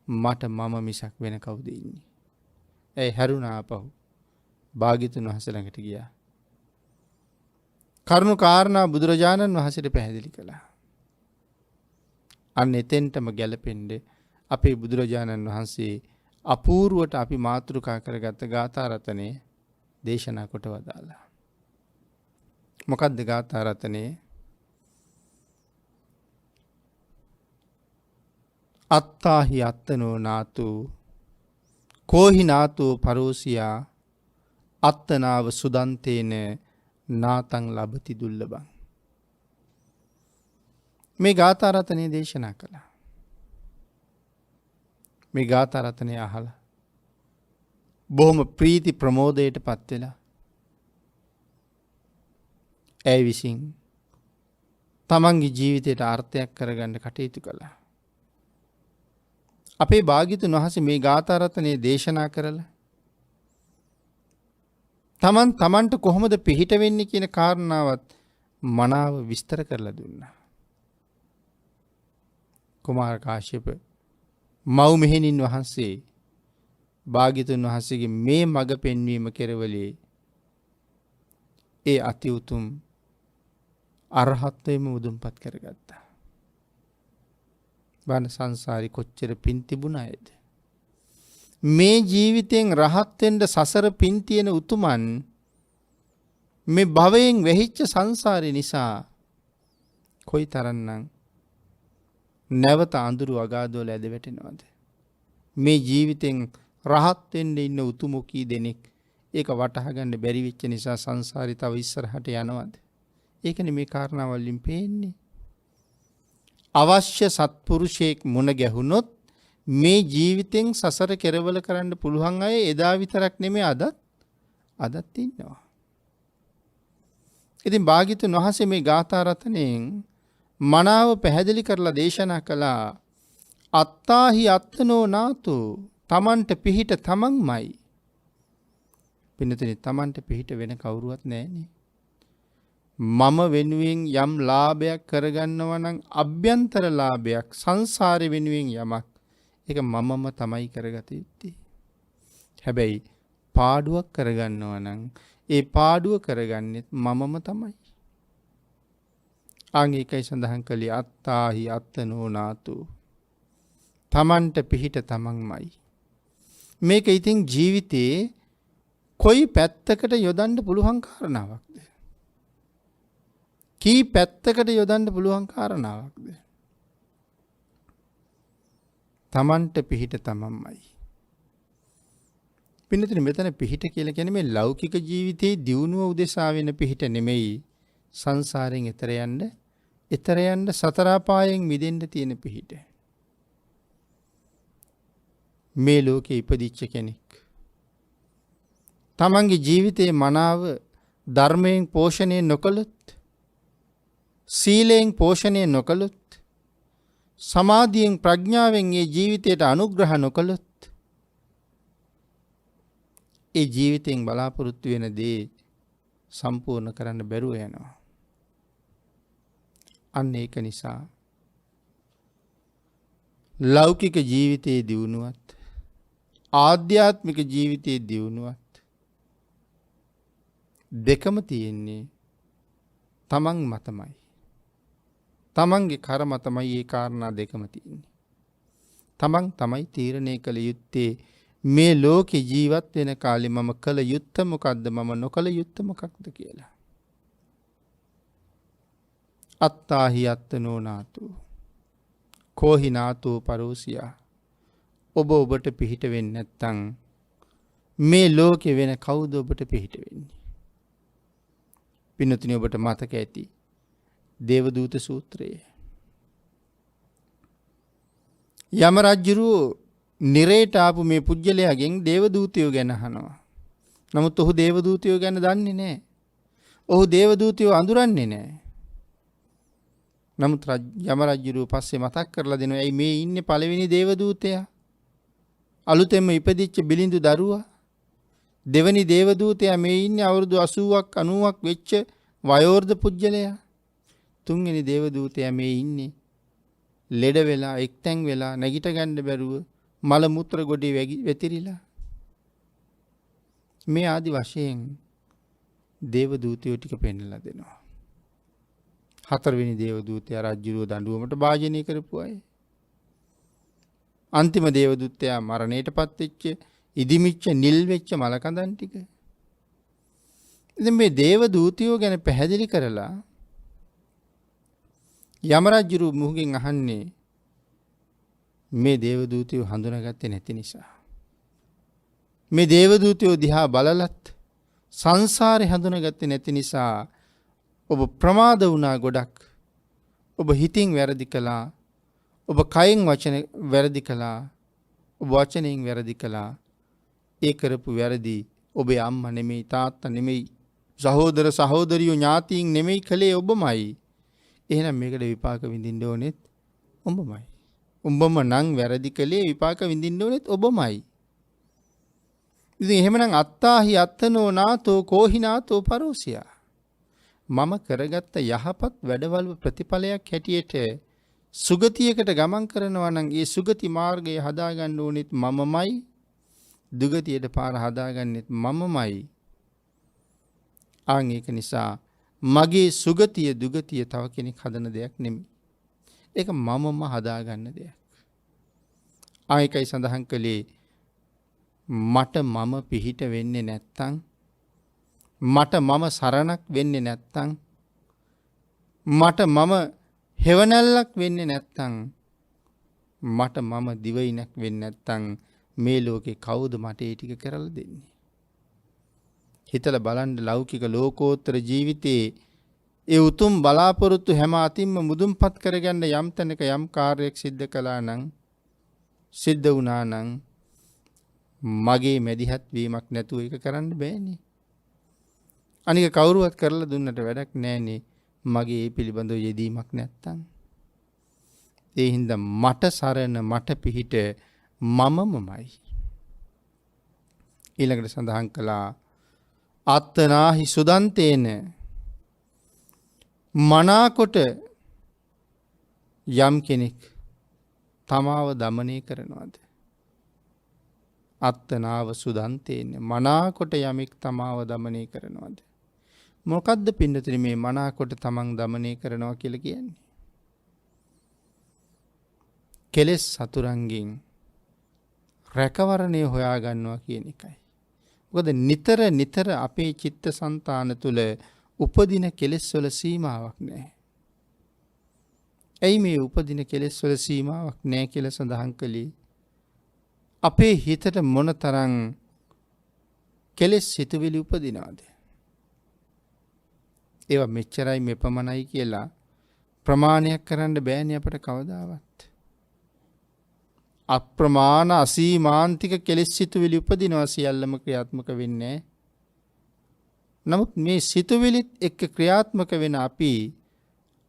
මට මම මිසක් වෙන කවුද ඉන්නේ. ඇය හැරුණා ආපහු භාග්‍යතුන් වහන්සේ ළඟට ගියා. කරුණු කාරණා බුදුරජාණන් වහන්සේට පැහැදිලි කළා. අන්න එතෙන්ටම ගැලපෙන්නේ අපේ බුදුරජාණන් වහන්සේ අපූර්වට අපි මාතෘකා කරගත්ත ගාථා රතනේ දේශනා කොට වදාලා. මොකද්ද ගාථා රතනේ? අත්තාහි අත්තනෝ නාතු කෝහි නාතු පරෝසියා අත්තනාව සුදන්තේන නාතං ලබති දුල්ලබං. මේ ගාථා රතනේ දේශනා කළා. මේ ගාථා රතනේ අහලා බොහොම ප්‍රීති ප්‍රමෝදයට පත් වෙලා ඇය විසින් තමන්ගේ ජීවිතයට අර්ථයක් කරගන්න කටයුතු කළා. අපේ භාග්‍යතුන් වහන්සේ මේ ගාථා රතනේ දේශනා කරලා තමන්ට කොහොමද පිහිට වෙන්නේ කියන කාරණාවත් මනාව විස්තර කරලා දුන්නා. කුමාර කාශ්‍යප මව් මෙහෙණින් වහන්සේ භාග්‍යතුන් වහන්සේගේ මේ මඟ පෙන්වීම කෙරවලේ ඒ අති උතුම් අරහත්ත්වයේම මුදුන්පත් කරගත්තා. බණ සංසාරي කොච්චර පින් තිබුණායද? මේ ජීවිතෙන් රහත් වෙන්න සසර පින් තියෙන උතුමන් මේ භවයෙන් වෙහිච්ච සංසාරේ නිසා කොයිතරම්නම් නැවත අඳුරු අගාධවල ඇද වැටෙනවද? මේ ජීවිතෙන් රහත් වෙන්න ඉන්න උතුමෝ කී දෙනෙක් ඒක වටහා ගන්න බැරි වෙච්ච නිසා සංසාරي තව ඉස්සරහට යනවද? ඒකනේ මේ කාරණාවලින් පේන්නේ. අවශ්‍ය සත්පුරුෂයෙක් මුණ ගැහුනොත් මේ ජීවිතෙන් සසර කෙරවල කරන්න පුළුවන් අය එදා විතරක් නෙමෙයි අදත් ඉන්නවා. ඉතින් භාග්‍යතුන් වහන්සේ මේ ගාථා රතනෙන් මනාව පැහැදිලි කරලා දේශනා කළා අත්තාහි අත්තනෝ නාතු තමන්ට පිහිට තමන්මයි. පින්නතේ තමන්ට පිහිට වෙන කවුරුවත් නැහැනේ. මම වෙනුවෙන් යම් ලාභයක් කරගන්නවා නම් අභ්‍යන්තර ලාභයක් සංසාරේ වෙනුවෙන් යමක් ඒක මමම තමයි කරගත යුත්තේ. හැබැයි පාඩුවක් කරගන්නවා නම් ඒ පාඩුව කරගන්නෙත් මමම තමයි. ආංගිකයි සඳහන් කළේ අත්තාහි අත්තනෝ නාතු තමන්ට පිහිට තමන්මයි. මේක ඉතින් ජීවිතේ කොයි පැත්තකට යොදන්න පුළුවන් කාරණාවක්ද? කී පැත්තකට යොදන්න පුළුවන් කාරණාවක්ද? තමන්ට පිහිට තමන්මයි. පින්නතුනි මෙතන පිහිට කියලා කියන්නේ මේ ලෞකික ජීවිතයේ දියුණුව උදෙසා වෙන පිහිට නෙමෙයි. සංසාරයෙන් එතර යන්න සතර අපායෙන් මිදෙන්න තියෙන පිහිට. මේ ලෝකේ ඉපදිච්ච කෙනෙක් තමන්ගේ ජීවිතයේ මනාව ධර්මයෙන් පෝෂණය නොකළොත්, සීලයෙන් පෝෂණය නොකළොත්, සමාධියෙන් ප්‍රඥාවෙන් මේ ජීවිතයට අනුග්‍රහ නොකළොත්, ඒ ජීවිතයෙන් බලාපොරොත්තු වෙන දේ සම්පූර්ණ කරන්න බැරුව යනවා. අන්න ඒක නිසා ලෞකික ජීවිතයේ දියුණුවත් ආධ්‍යාත්මික ජීවිතයේ දියුණුවත් දෙකම තියෙන්නේ තමන් මතමයි. තමන්ගේ කර මතමයි ඒ කාරණා දෙකම තියෙන්නේ. තමන් තමයි තීරණය කළ යුත්තේ මේ ලෝකේ ජීවත් වෙන කාලේ මම කළ යුත්තේ මොකද්ද, මම නොකළ යුත්තේ මොකක්ද කියලා. අත්තාහි අත්තනෝ නාතු කෝහි නාතු පරෝසියා. ඔබට පිහිට වෙන්නේ නැත්තම් මේ ලෝකේ වෙන කවුද ඔබට පිහිට වෙන්නේ? පින්නතුනි ඔබට මතක ඇති දේවදූත සූත්‍රය. යම රජුරෝ නිරේට ආපු මේ පුජ්‍යලයාගෙන් දේවදූතයෝ ගැන අහනවා. නමුත් ඔහු දේවදූතයෝ ගැන දන්නේ නැහැ. ඔහු දේවදූතයෝ අඳුරන්නේ නැහැ. නමුත් යම රජුරෝ පස්සේ මතක් කරලා දෙනවා ඇයි මේ ඉන්නේ පළවෙනි දේවදූතයා? අලුතෙන්ම ඉපදිච්ච බිලිඳු දරුවා. දෙවනි දේවදූතයා මේ ඉන්නේ අවුරුදු 80ක් 90ක් වෙච්ච වයෝවෘද්ධ පුජ්‍යලයා. තුන්වෙනි දේවදූතයා මේ ඉන්නේ ලෙඩ වෙලා එක්තැන් වෙලා නැගිට ගන්න බැරුව මල මුත්‍ර ගොඩේ වැතිරිලා. මේ ආදි වශයෙන් දේවදූතයෝ ටික පෙන්නලා දෙනවා. හතරවෙනි දේවදූතයා රජුව දඬුවමට භාජනය කරපු අය. අන්තිම දේවදූතයා මරණයටපත් වෙච්ච ඉදිමිච්ච නිල් වෙච්ච මලකඳන් ටික. ඉතින් මේ දේවදූතයෝ ගැන පැහැදිලි කරලා යම රජු මුහුගෙන් අහන්නේ මේ දේවදූතයෝ හඳුනාගත්තේ නැති නිසා. මේ දේවදූතයෝ දිහා බලලත් සංසාරේ හඳුනාගත්තේ නැති නිසා ඔබ ප්‍රමාද වුණා ගොඩක්. ඔබ හිතින් වැරදි කළා. ඔබ කයෙන් වචන වැරදි කළා. ඔබ වචනයෙන් වැරදි කළා. ඒ කරපු වැරදි ඔබේ අම්මා නෙමෙයි, තාත්තා නෙමෙයි, සහෝදර සහෝදරියෝ ඥාතීන් නෙමෙයි කළේ ඔබමයි. එහෙනම් මේකට විපාක විඳින්න ඕනෙත් ඔබමයි. උඹම නම් වැරදි කළේ විපාක විඳින්න ඕනෙත් ඔබමයි. ඉතින් එහෙමනම් අත්තාහි අත්තනෝ නාතෝ කෝහි නාතෝ පරෝසියා. මම කරගත්ත යහපත් වැඩවල ප්‍රතිඵලයක් හැටියට සුගතියකට ගමන් කරනවා නම් ඒ සුගති මාර්ගය හදාගන්න ඕනෙත් මමමයි. දුගතියට පාර හදාගන්නෙත් මමමයි. ආන් ඒක නිසා මගේ සුගතිය දුගතිය තව කෙනෙක් හදන දෙයක් නෙමෙයි. ඒක මමම හදාගන්න දෙයක්. ආයකයි සඳහන් කළේ මට මම පිහිට වෙන්නේ නැත්තම්, මට මම සරණක් වෙන්නේ නැත්තම්, මට මම හෙවණැල්ලක් වෙන්නේ නැත්තම්, මට මම දිවයිනක් වෙන්නේ නැත්තම් මේ ලෝකේ කවුද මට ඒ ටික කරලා දෙන්නේ? හිතලා බලන්න ලෞකික ලෝකෝත්තර ජීවිතයේ ඒ උතුම් බලාපොරොත්තු හැම අතින්ම මුදුන්පත් කරගන්න යම් තැනක යම් කාර්යයක් සිද්ධ කළා නම්, සිද්ධ වුණා නම් මගේ මැදිහත් වීමක් නැතුව ඒක කරන්න බෑනේ. අනික කවුරුවත් කරලා දුන්නට වැඩක් නෑනේ මගේ ඒ පිළිබඳව යෙදීමක් නැත්තම්. ඒ හින්දා මට සරණ මට පිහිට මමමයි. ඊළඟට සඳහන් කළා අත්තනාහි සුදන්තේන මනාකොට යම් කෙනෙක් තමාව දමනය කරනවාද? අත්තනාව සුදන්තේන මනාකොට යමෙක් තමාව දමනය කරනවාද? මොකද්ද පින්නතුනි මේ මනාකොට තමන් දමනය කරනවා කියලා කියන්නේ? කෙලෙස් සතුරන්ගෙන් රැකවරණය හොයා ගන්නවා කියන එකයි. මොකද නිතර නිතර අපේ චිත්තසංතාන තුළ උපදින කෙලෙස් වල සීමාවක් නැහැ. ඇයි මේ උපදින කෙලෙස් වල සීමාවක් නැහැ කියලා සඳහන් කළේ? අපේ හිතට මොනතරම් කෙලෙස් සිතුවිලි උපදිනවද? ඒවා මෙච්චරයි මෙපමණයි කියලා ප්‍රමාණයක් කරන්න බෑනේ අපට කවදාවත්. අප්‍රමාණ අසීමාන්තික කෙලෙස් සිතුවිලි උපදිනවා, සියල්ලම ක්‍රියාත්මක වෙන්නේ. නමුත් මේ සිතුවිලිත් එක්ක ක්‍රියාත්මක වෙන අපි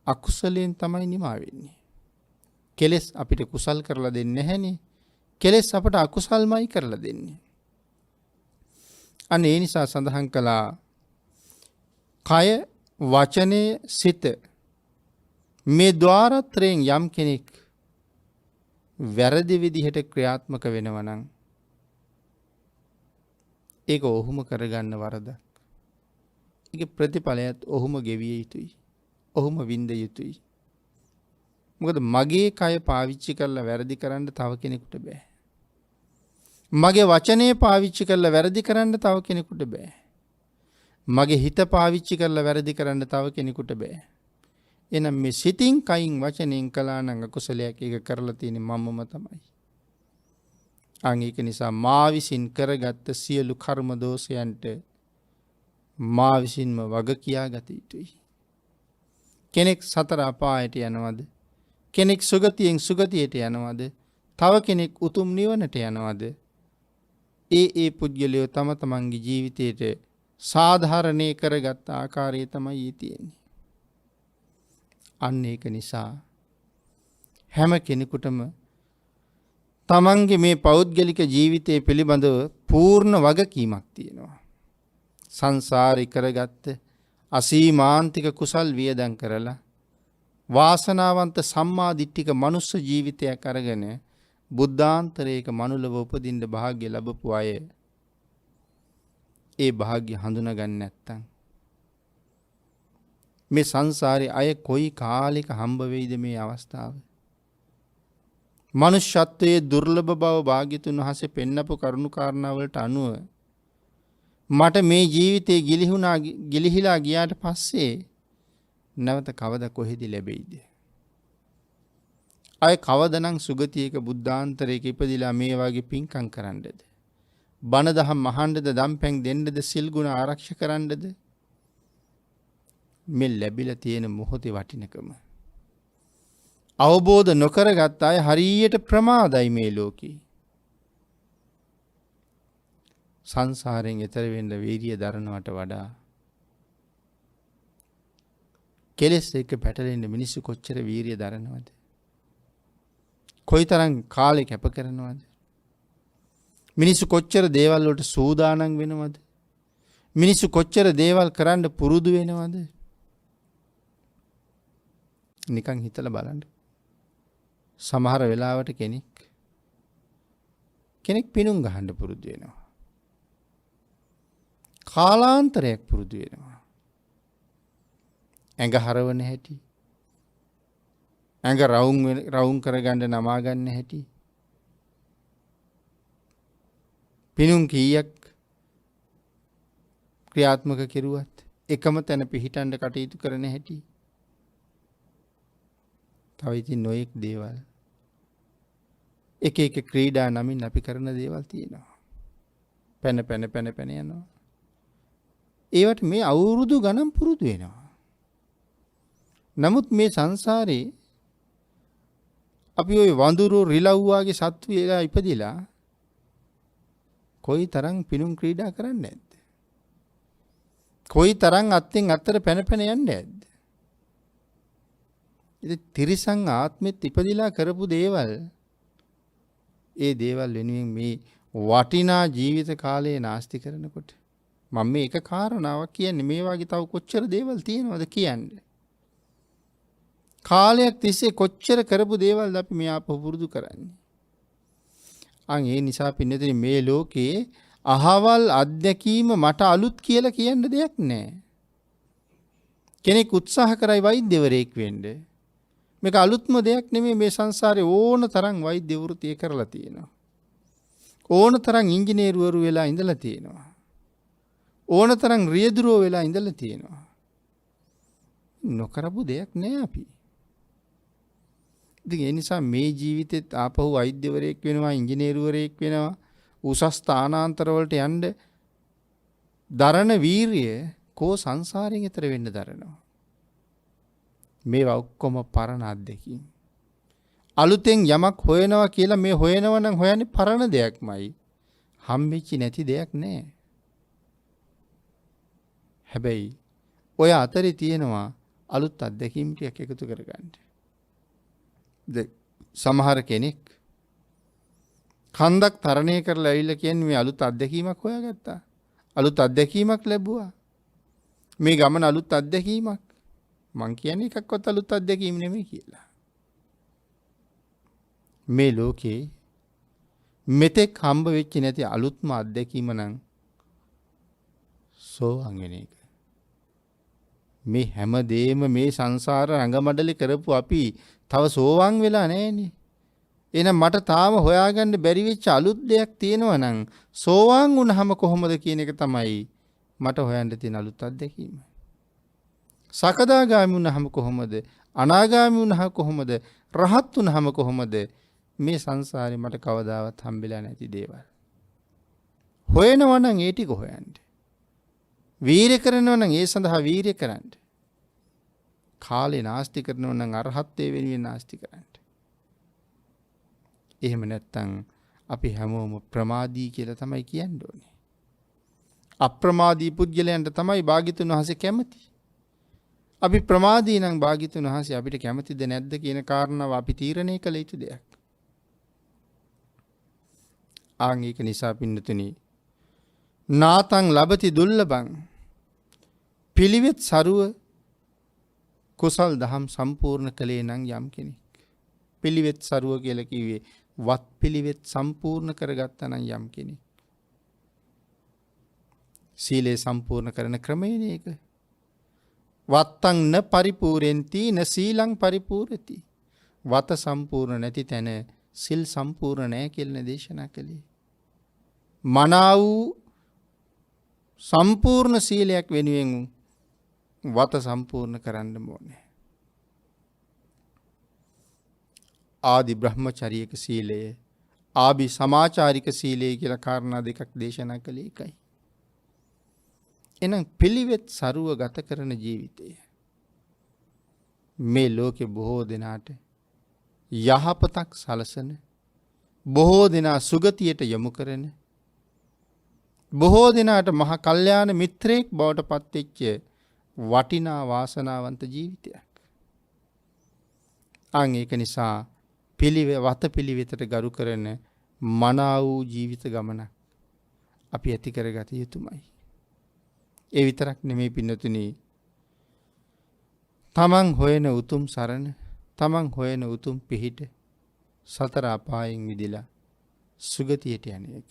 අකුසලයෙන් තමයි නිමා වෙන්නේ. කෙලෙස් අපිට කුසල් කරලා දෙන්නේ නැහැනේ. කෙලෙස් අපට අකුසල්මයි කරලා දෙන්නේ. අන්න ඒ නිසා සඳහන් කළා කය, වචනය, සිත මේ ద్వාරත්‍රයෙන් යම් කෙනෙක් වැරදි විදිහට ක්‍රියාත්මක වෙනවා නම් ඒක ඔහුම කරගන්න වරදක්. ඒක ප්‍රතිඵලයත් ඔහුම ගෙවිය යුතුයි. ඔහුම විඳ යුතුයි. මොකද මගේ කය පාවිච්චි කරලා වැරදි කරන්න තව කෙනෙකුට බෑ. මගේ වචනේ පාවිච්චි කරලා වැරදි කරන්න තව කෙනෙකුට බෑ. මගේ හිත පාවිච්චි කරලා වැරදි කරන්න තව කෙනෙකුට බෑ. එහෙනම් මේ සිතින්, කයින්, වචනෙන් කළා නම් අකුසලයක් ඒක කරලා තියෙන්නේ මමම තමයි. අන් ඒක නිසා මා විසින් කරගත්ත සියලු කර්ම දෝෂයන්ට මා විසින්ම වග කියා ගත යුතුයි. කෙනෙක් සතර අපායට යනවද? කෙනෙක් සුගතියෙන් සුගතියට යනවද? තව කෙනෙක් උතුම් නිවනට යනවද? ඒ පුද්ගලයෝ තම තමන්ගේ ජීවිතයට සාධාරණේ කරගත් ආකාරය තමයි තියෙන්නේ. අන්න ඒක නිසා හැම කෙනෙකුටම තමන්ගේ මේ පෞද්ගලික ජීවිතය පිළිබඳව පූර්ණ වගකීමක් තියෙනවා. සංසාරේ කරගත්ත අසීමාන්තික කුසල් වියදම් කරලා වාසනාවන්ත සම්මා දිට්ඨික මනුස්ස ජීවිතයක් අරගෙන බුද්ධාන්තරයක මනුලව උපදින්න වාසනාව ලැබපු අය ඒ වාසනාව හඳුනා ගන්න නැත්තම් මේ සංසාරේ අය කොයි කාලෙක හම්බ වෙයිද මේ අවස්ථාව? මනුෂ්‍යත්වයේ දුර්ලභ බව භාග්‍යතුන් වහන්සේ පෙන්නපු කරුණු කාරණා වලට අනුව මට මේ ජීවිතේ ගිලිහිලා ගියාට පස්සේ නැවත කවද කොහෙද ලැබෙයිද? අය කවදනම් සුගතියක බුද්ධාන්තරයක ඉපදිලා මේ වගේ පින්කම් කරන්නද? බණ දහම් අහන්නද? දම්පැන් දෙන්නද? සිල් ගුණ ආරක්ෂා කරන්නද? මේ ලැබිලා තියෙන මොහොතේ වටිනකම අවබෝධ නොකරගත් අය හරියට ප්‍රමාදයි මේ ලෝකේ. සංසාරයෙන් එතර වෙන්න වීර්ය දරනවට වඩා කෙලෙස් එක්ක පැටලෙන්න මිනිස්සු කොච්චර වීර්ය දරනවද? කොයිතරම් කාලේ කැප කරනවද? මිනිස්සු කොච්චර දේවල් වලට සූදානම් වෙනවද? මිනිස්සු කොච්චර දේවල් කරන්න පුරුදු වෙනවද? නිකන් හිතලා බලන්න. සමහර වෙලාවට කෙනෙක් පිණුම් ගහන්න පුරුදු වෙනවා. කාලාන්තරයක් පුරුදු වෙනවා. ඇඟ හරවන හැටි, ඇඟ රවුම් කරගන්න නමා ගන්න හැටි, පිණුම් කීයක් ක්‍රියාත්මක කෙරුවත් එකම තැන පිහිටන්න කටයුතු කරන හැටි, තව ඉතින් නොයෙක් දේවල්, එක එක ක්‍රීඩා නමින් අපි කරන දේවල් තියෙනවා. පැන යනවා. ඒවට මේ අවුරුදු ගණන් පුරුදු වෙනවා. නමුත් මේ සංසාරේ අපි ওই වඳුරු රිලව්වාගේ සත්තු වෙලා ඉපදිලා කොයි තරම් පිණුම් ක්‍රීඩා කරන්නේ නැද්ද? කොයි තරම් අත්ෙන් අතට පැන යන්නේ නැද්ද? ඉතින් තිරිසන් ආත්මෙත් ඉපදිලා කරපු දේවල්, ඒ දේවල් වෙනුවෙන් මේ වටිනා ජීවිත කාලය නාස්ති කරනකොට මම මේ එක කාරණාවක් කියන්නේ, මේ වගේ තව කොච්චර දේවල් තියෙනවද කියන්නේ. කාලයක් තිස්සේ කොච්චර කරපු දේවල්ද අපි මේ ආපහු පුරුදු කරන්නේ. අන් ඒ නිසා පින්නතේ මේ ලෝකේ අහවල් අත්දැකීම මට අලුත් කියලා කියන්න දෙයක් නැහැ. කෙනෙක් උත්සාහ කරයි වෛද්‍යවරයෙක් වෙන්න. මේක අලුත්ම දෙයක් නෙමෙයි. මේ සංසාරේ ඕන තරම් වෛද්‍ය වෘත්තිය කරලා තියෙනවා. ඕන තරම් ඉංජිනේරුවරු වෙලා ඉඳලා තියෙනවා. ඕන තරම් රියදුරෝ වෙලා ඉඳලා තියෙනවා. නොකරපු දෙයක් නෑ අපි. ඉතින් ඒ නිසා මේ ජීවිතෙත් ආපහු වෛද්‍යවරයෙක් වෙනවා, ඉංජිනේරුවරයෙක් වෙනවා, උසස් ස්ථානාන්තර වලට යන්න දරන වීරිය කෝ සංසාරයෙන් එතර වෙන්න දරනවා. මේවා ඔක්කොම පරණ අත්දැකීම්. අලුතෙන් යමක් හොයනවා කියලා මේ හොයනවා නම් හොයන්නේ පරණ දෙයක්මයි. හම්බෙච්චි නැති දෙයක් නෑ. හැබැයි ඔය අතරේ තියෙනවා අලුත් අත්දැකීම් ටිකක් එකතු කරගන්න. සමහර කෙනෙක් කන්දක් තරණය කරලා ඇවිල්ලා කියන්නේ මේ අලුත් අත්දැකීමක් හොයාගත්තා. අලුත් අත්දැකීමක් ලැබුවා. මේ ගමන අලුත් අත්දැකීමක්. මං කියන්නේ එකක්වත් අලුත් අත්දැකීම් නෙමෙයි කියලා. මේ ලෝකේ මෙතෙක් හම්බ වෙච්ච නැති අලුත්ම අත්දැකීම නම් සෝවාන් වෙන එක. මේ හැමදේම මේ සංසාර රඟමඩලේ කරපු අපි තව සෝවාන් වෙලා නැහැනේ. එහෙනම් මට තාම හොයාගන්න බැරි වෙච්ච අලුත් දෙයක් තියෙනවා නම් සෝවාන් වුණාම කොහොමද කියන එක තමයි මට හොයන්න තියෙන අලුත් අත්දැකීම. සකදාගාමී වුණාම කොහොමද? අනාගාමී වුණාම කොහොමද? රහත් වුණාම කොහොමද? මේ සංසාරේ මට කවදාවත් හම්බෙලා නැති දේවල්. හොයනවා නම් ඒ ටික හොයන්න. වීරය කරනවා නම් ඒ සඳහා වීරය කරන්න. කාලේ නාස්ති කරනවා නම් අරහත්ත්වයේ වෙනුවෙන් නාස්ති කරන්න. එහෙම නැත්නම් අපි හැමෝම ප්‍රමාදී කියලා තමයි කියන්න ඕනේ. අප්‍රමාදී පුද්ගලයන්ට තමයි භාග්‍යතුන් වහන්සේ කැමති. අපි ප්‍රමාදී නම් භාග්‍යතුන් වහන්සේ අපිට කැමතිද නැද්ද කියන කාරණාව අපි තීරණය කළ යුතු දෙයක්. ආන් ඒක නිසා පින්නතුනි නාතං ලබති දුර්ලභං පිළිවෙත් සරුව කුසල් දහම් සම්පූර්ණ කළේ නම් යම් කෙනෙක්. පිළිවෙත් සරුව කියලා කිව්වේ වත් පිළිවෙත් සම්පූර්ණ කරගත්තා නම් යම් කෙනෙක්. සීලය සම්පූර්ණ කරන ක්‍රමයනේ ඒක. වත්තං න පරිපූර්ණති න සීලං පරිපූර්ණති. වත සම්පූර්ණ නැති තැන සිල් සම්පූර්ණ නැහැ කියලා දේශනා කළේ. මනා වූ සම්පූර්ණ සීලයක් වෙනුවෙන් වත සම්පූර්ණ කරන්න ඕනේ. ආදි බ්‍රහ්මචාරීක සීලය, ආභි සමාචාරික සීලය කියලා කාරණා දෙකක් දේශනා කළේ එකයි. එහෙනම් පිළිවෙත් සරුව ගත කරන ජීවිතය මේ ලෝකේ බොහෝ දෙනාට යහපතක් සලසන, බොහෝ දෙනා සුගතියට යොමු කරන, බොහෝ දෙනාට මහ කල්යාණ මිත්‍රයෙක් බවට පත්වෙච්ච වටිනා වාසනාවන්ත ජීවිතයක්. අන් ඒක නිසා වත පිළිවෙතට ගරු කරන මනා වූ ජීවිත ගමනක් අපි ඇති කරගත යුතුමයි. ඒ විතරක් නෙමෙයි පින්නතුනි, තමන් හොයන උතුම් සරණ, තමන් හොයන උතුම් පිහිට සතර අපායෙන් මිදිලා සුගතියට යන එක.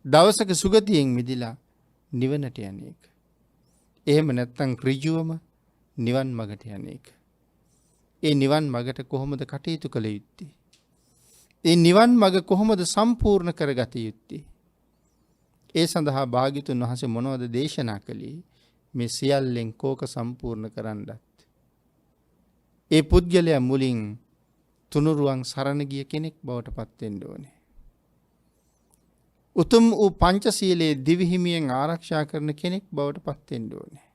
දවසක සුගතියෙන් මිදිලා නිවනට යන එක. එහෙම නැත්නම් ඍජුවම නිවන් මගට යන එක. ඒ නිවන් මගට කොහොමද කටයුතු කළ යුත්තේ? ඒ නිවන් මග කොහොමද සම්පූර්ණ කරගත යුත්තේ? ඒ සඳහා භාග්‍යතුන් වහන්සේ මොනවද දේශනා කළේ? මේ සියල්ලෙන් කෝක සම්පූර්ණ කරන්නත් ඒ පුද්ගලයා මුලින් තුනුරුවන් සරණ ගිය කෙනෙක් බවට පත් වෙන්න ඕනේ. උතුම් වූ පංචශීලයේ දිවිහිමියෙන් ආරක්ෂා කරන කෙනෙක් බවට පත් වෙන්න ඕනේ.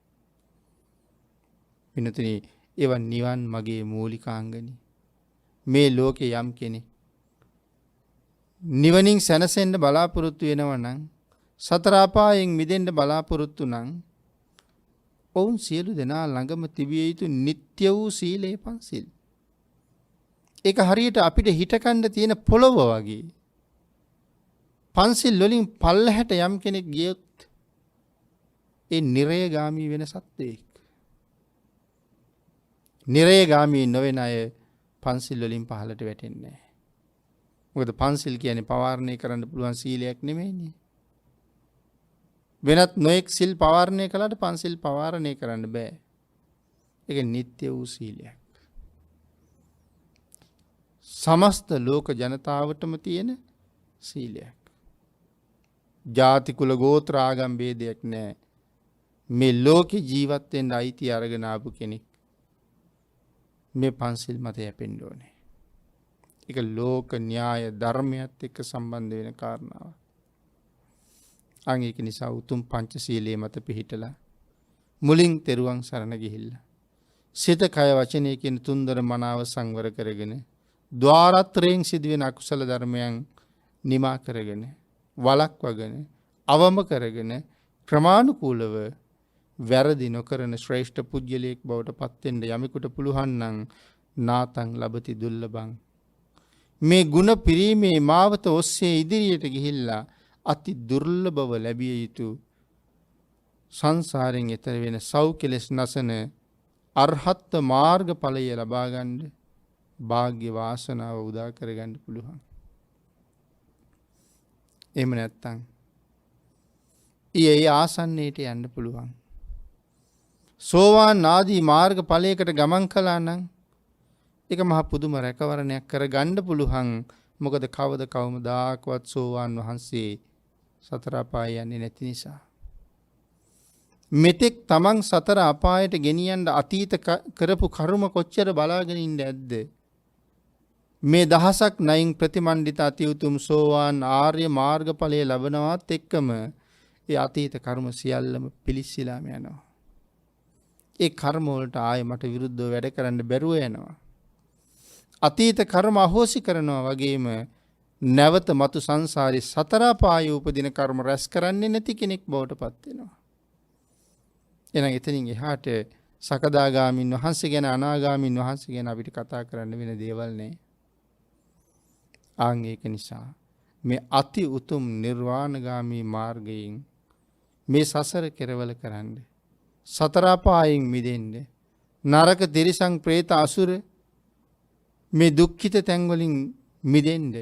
විනතුනි ඒවා නිවන් මගේ මූලිකාංගනි. මේ ලෝකේ යම් කෙනෙක් නිවනින් සැනසෙන්න බලාපොරොත්තු වෙනවා නම්, සතර අපායෙන් මිදෙන්න බලාපොරොත්තු නම්, ඔවුන් සියලු දෙනා ළඟම තිබිය යුතු නිත්‍ය වූ සීලේ පන්සිල්. ඒක හරියට අපිට හිටකන්න තියෙන පොළොව වගේ. පන්සිල් වලින් පල්ලහැට යම් කෙනෙක් ගියොත් ඒ නිරයගාමී වෙන සත්වයෙක්. නිරයගාමී නොවන අය පන්සිල් වලින් පහළට වැටෙන්නේ නැහැ. මොකද පන්සිල් කියන්නේ පවාරණය කරන්න පුළුවන් සීලයක් නෙමෙයිනේ. වෙනත් නොඑක් සිල් පවාරණය කළාට පන්සිල් පවාරණය කරන්න බෑ. ඒක නිත්‍ය වූ සීලයක්. සමස්ත ලෝක ජනතාවටම තියෙන සීලයක්. ජාති කුල ගෝත්‍ර ආගම් ભેදයක් නැහැ. මේ ලෝකේ ජීවත් වෙන්න අයිති අරගෙන ආපු කෙනෙක් මේ පන්සිල් මත යැපෙන්න ඕනේ. ඒක ලෝක න්‍යාය ධර්මයත් එක්ක සම්බන්ධ වෙන කාරණාවක්. අන් ඒක නිසා උතුම් පංචශීලයේ මත පිහිටලා මුලින් තෙරුවන් සරණ ගිහිල්ලා සිත කය වචනය කියන තුන්දර මනාව සංවර කරගෙන ద్వාරත්‍රයෙන් සිදුවෙන අකුසල ධර්මයන් නිමා කරගෙන වළක්වගෙන අවම කරගෙන ක්‍රමානුකූලව වැරදි නොකරන ශ්‍රේෂ්ඨ පුජ්‍යලයක් බවට පත් වෙන්න යමෙකුට පුළුවන් නම් නාතං ලබති දුර්ලභං මේ ගුණ පිරීමේ මාවත ඔස්සේ ඉදිරියට ගිහිල්ලා අති දුර්ලභව ලැබිය යුතු සංසාරයෙන් එතර වෙන සෞඛ්‍යලස් නැසන අරහත් මාර්ගඵලය ලබා ගන්න වාග්ය වාසනාව උදා කර ගන්න පුළුවන්. එහෙම නැත්නම් ඊයේ ආසන්නයට යන්න පුළුවන්. සෝවාන් ආදී මාර්ගඵලයකට ගමන් කළා නම් ඒක මහ පුදුම රැකවරණයක් කරගන්න පුළුවන්. මොකද කවද කවමදාකවත් සෝවාන් වහන්සේ සතර අපාය යන්නේ නැති නිසා. මෙතෙක් තමන් සතර අපායට ගෙනියන්න අතීත කරපු කර්ම කොච්චර බලාගෙන ඉන්න ඇද්ද? මේ දහසක් නයින් ප්‍රතිමන්විත අති උතුම් සෝවාන් ආර්ය මාර්ගඵලය ලැබනවත් එක්කම ඒ අතීත කර්ම සියල්ලම පිලිස්සීලාම යනවා. ඒ කර්ම වලට ආයෙ මට විරුද්ධව වැඩ කරන්න බැරුව යනවා. අතීත කර්ම අහෝසි කරනවා වගේම නැවත මතු සංසාරේ සතර අපායේ උපදින කර්ම රැස් කරන්නේ නැති කෙනෙක් බවට පත් වෙනවා. එහෙනම් එතනින් එහාට සකදාගාමින් වහන්සේ ගැන අනාගාමින් වහන්සේ ගැන අපිට කතා කරන්න වෙන දේවල් නැහැ. ආන් ඒක නිසා මේ අති උතුම් නිර්වාණගාමී මාර්ගයෙන් මේ සසර කෙරවල කරන්න සතර අපායෙන් මිදෙන්න නරක තිරිසන් പ്രേත අසුර මේ දුක්ඛිත තැන් වලින් මිදෙන්න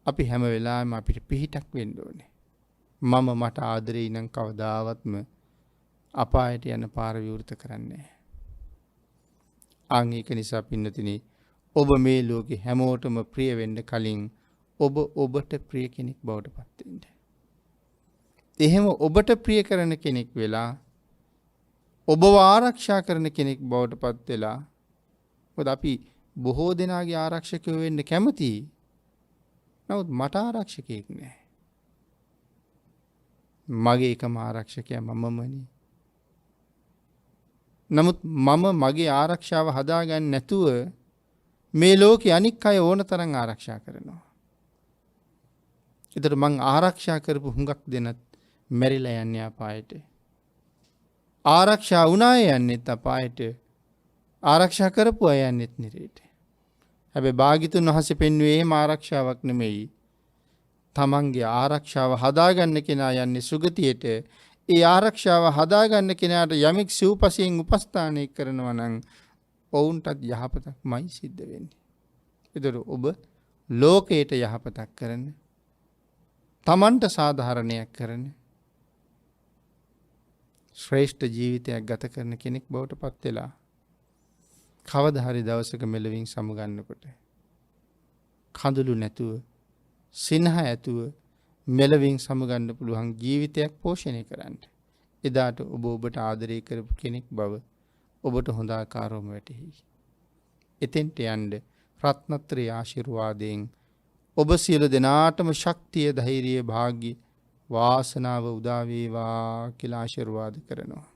අපි හැම වෙලාවෙම අපිට පිහිටක් වෙන්න ඕනේ. මම මට ආදරේ නම් කවදාවත්ම අපායට යන පාර විවෘත කරන්නේ නැහැ. ආන් ඒක නිසා පින්නතිනි ඔබ මේ ලෝකේ හැමෝටම ප්‍රිය වෙන්න කලින් ඔබ ඔබට ප්‍රිය කෙනෙක් බවට පත් වෙන්න. එහෙම ඔබට ප්‍රිය කරන කෙනෙක් වෙලා ඔබව ආරක්ෂා කරන කෙනෙක් බවට පත් වෙලා මොකද අපි බොහෝ දෙනාගේ ආරක්ෂකයෝ වෙන්න කැමතියි. නමුත් මට ආරක්ෂකයෙක් නැහැ. මගේ එකම ආරක්ෂකයා මමමනේ. නමුත් මම මගේ ආරක්ෂාව හදාගන්න නැතුව මේ ලෝකේ අනික් අය ඕන තරම් ආරක්ෂා කරනවා. ඒතර මං ආරක්ෂා කරපු හුඟක් දෙනත් මැරිලා යන්නේ අපායට. ආරක්ෂා වුණාය යන්නේත් අපායට. ආරක්ෂා කරපු අය යන්නේත් නිරේට. හැබැයි භාග්‍යතුන් වහන්සේ පෙන්වුවේ එහෙම ආරක්ෂාවක් නෙමෙයි. තමන්ගේ ආරක්ෂාව හදාගන්න කෙනා යන්නේ සුගතියට. ඒ ආරක්ෂාව හදාගන්න කෙනාට යමෙක් සිව්පසයෙන් උපස්ථානය කරනවා නම් ඔවුන්ටත් යහපතක්මයි සිද්ධ වෙන්නේ. ඒතර ඔබ ලෝකයට යහපතක් කරන, තමන්ට සාධාරණයක් කරන, ශ්‍රේෂ්ඨ ජීවිතයක් ගත කරන කෙනෙක් බවට පත් වෙලා කවදා හරි දවසක මෙලවින් සමුගන්නකොට කඳුළු නැතුව සිනහ ඇතුව මෙලවින් සමුගන්න පුළුවන් ජීවිතයක් පෝෂණය කරන්න. එදාට ඔබ ඔබට ආදරය කරපු කෙනෙක් බව ඔබට හොඳ ආකාරවම වැටහි. එතෙන්ට යන්න රත්නත්‍රයේ ආශිර්වාදයෙන් ඔබ සියලු දෙනාටම ශක්තිය, ධෛර්යය, වාසනාව උදා වේවා කියලා ආශිර්වාද කරනවා.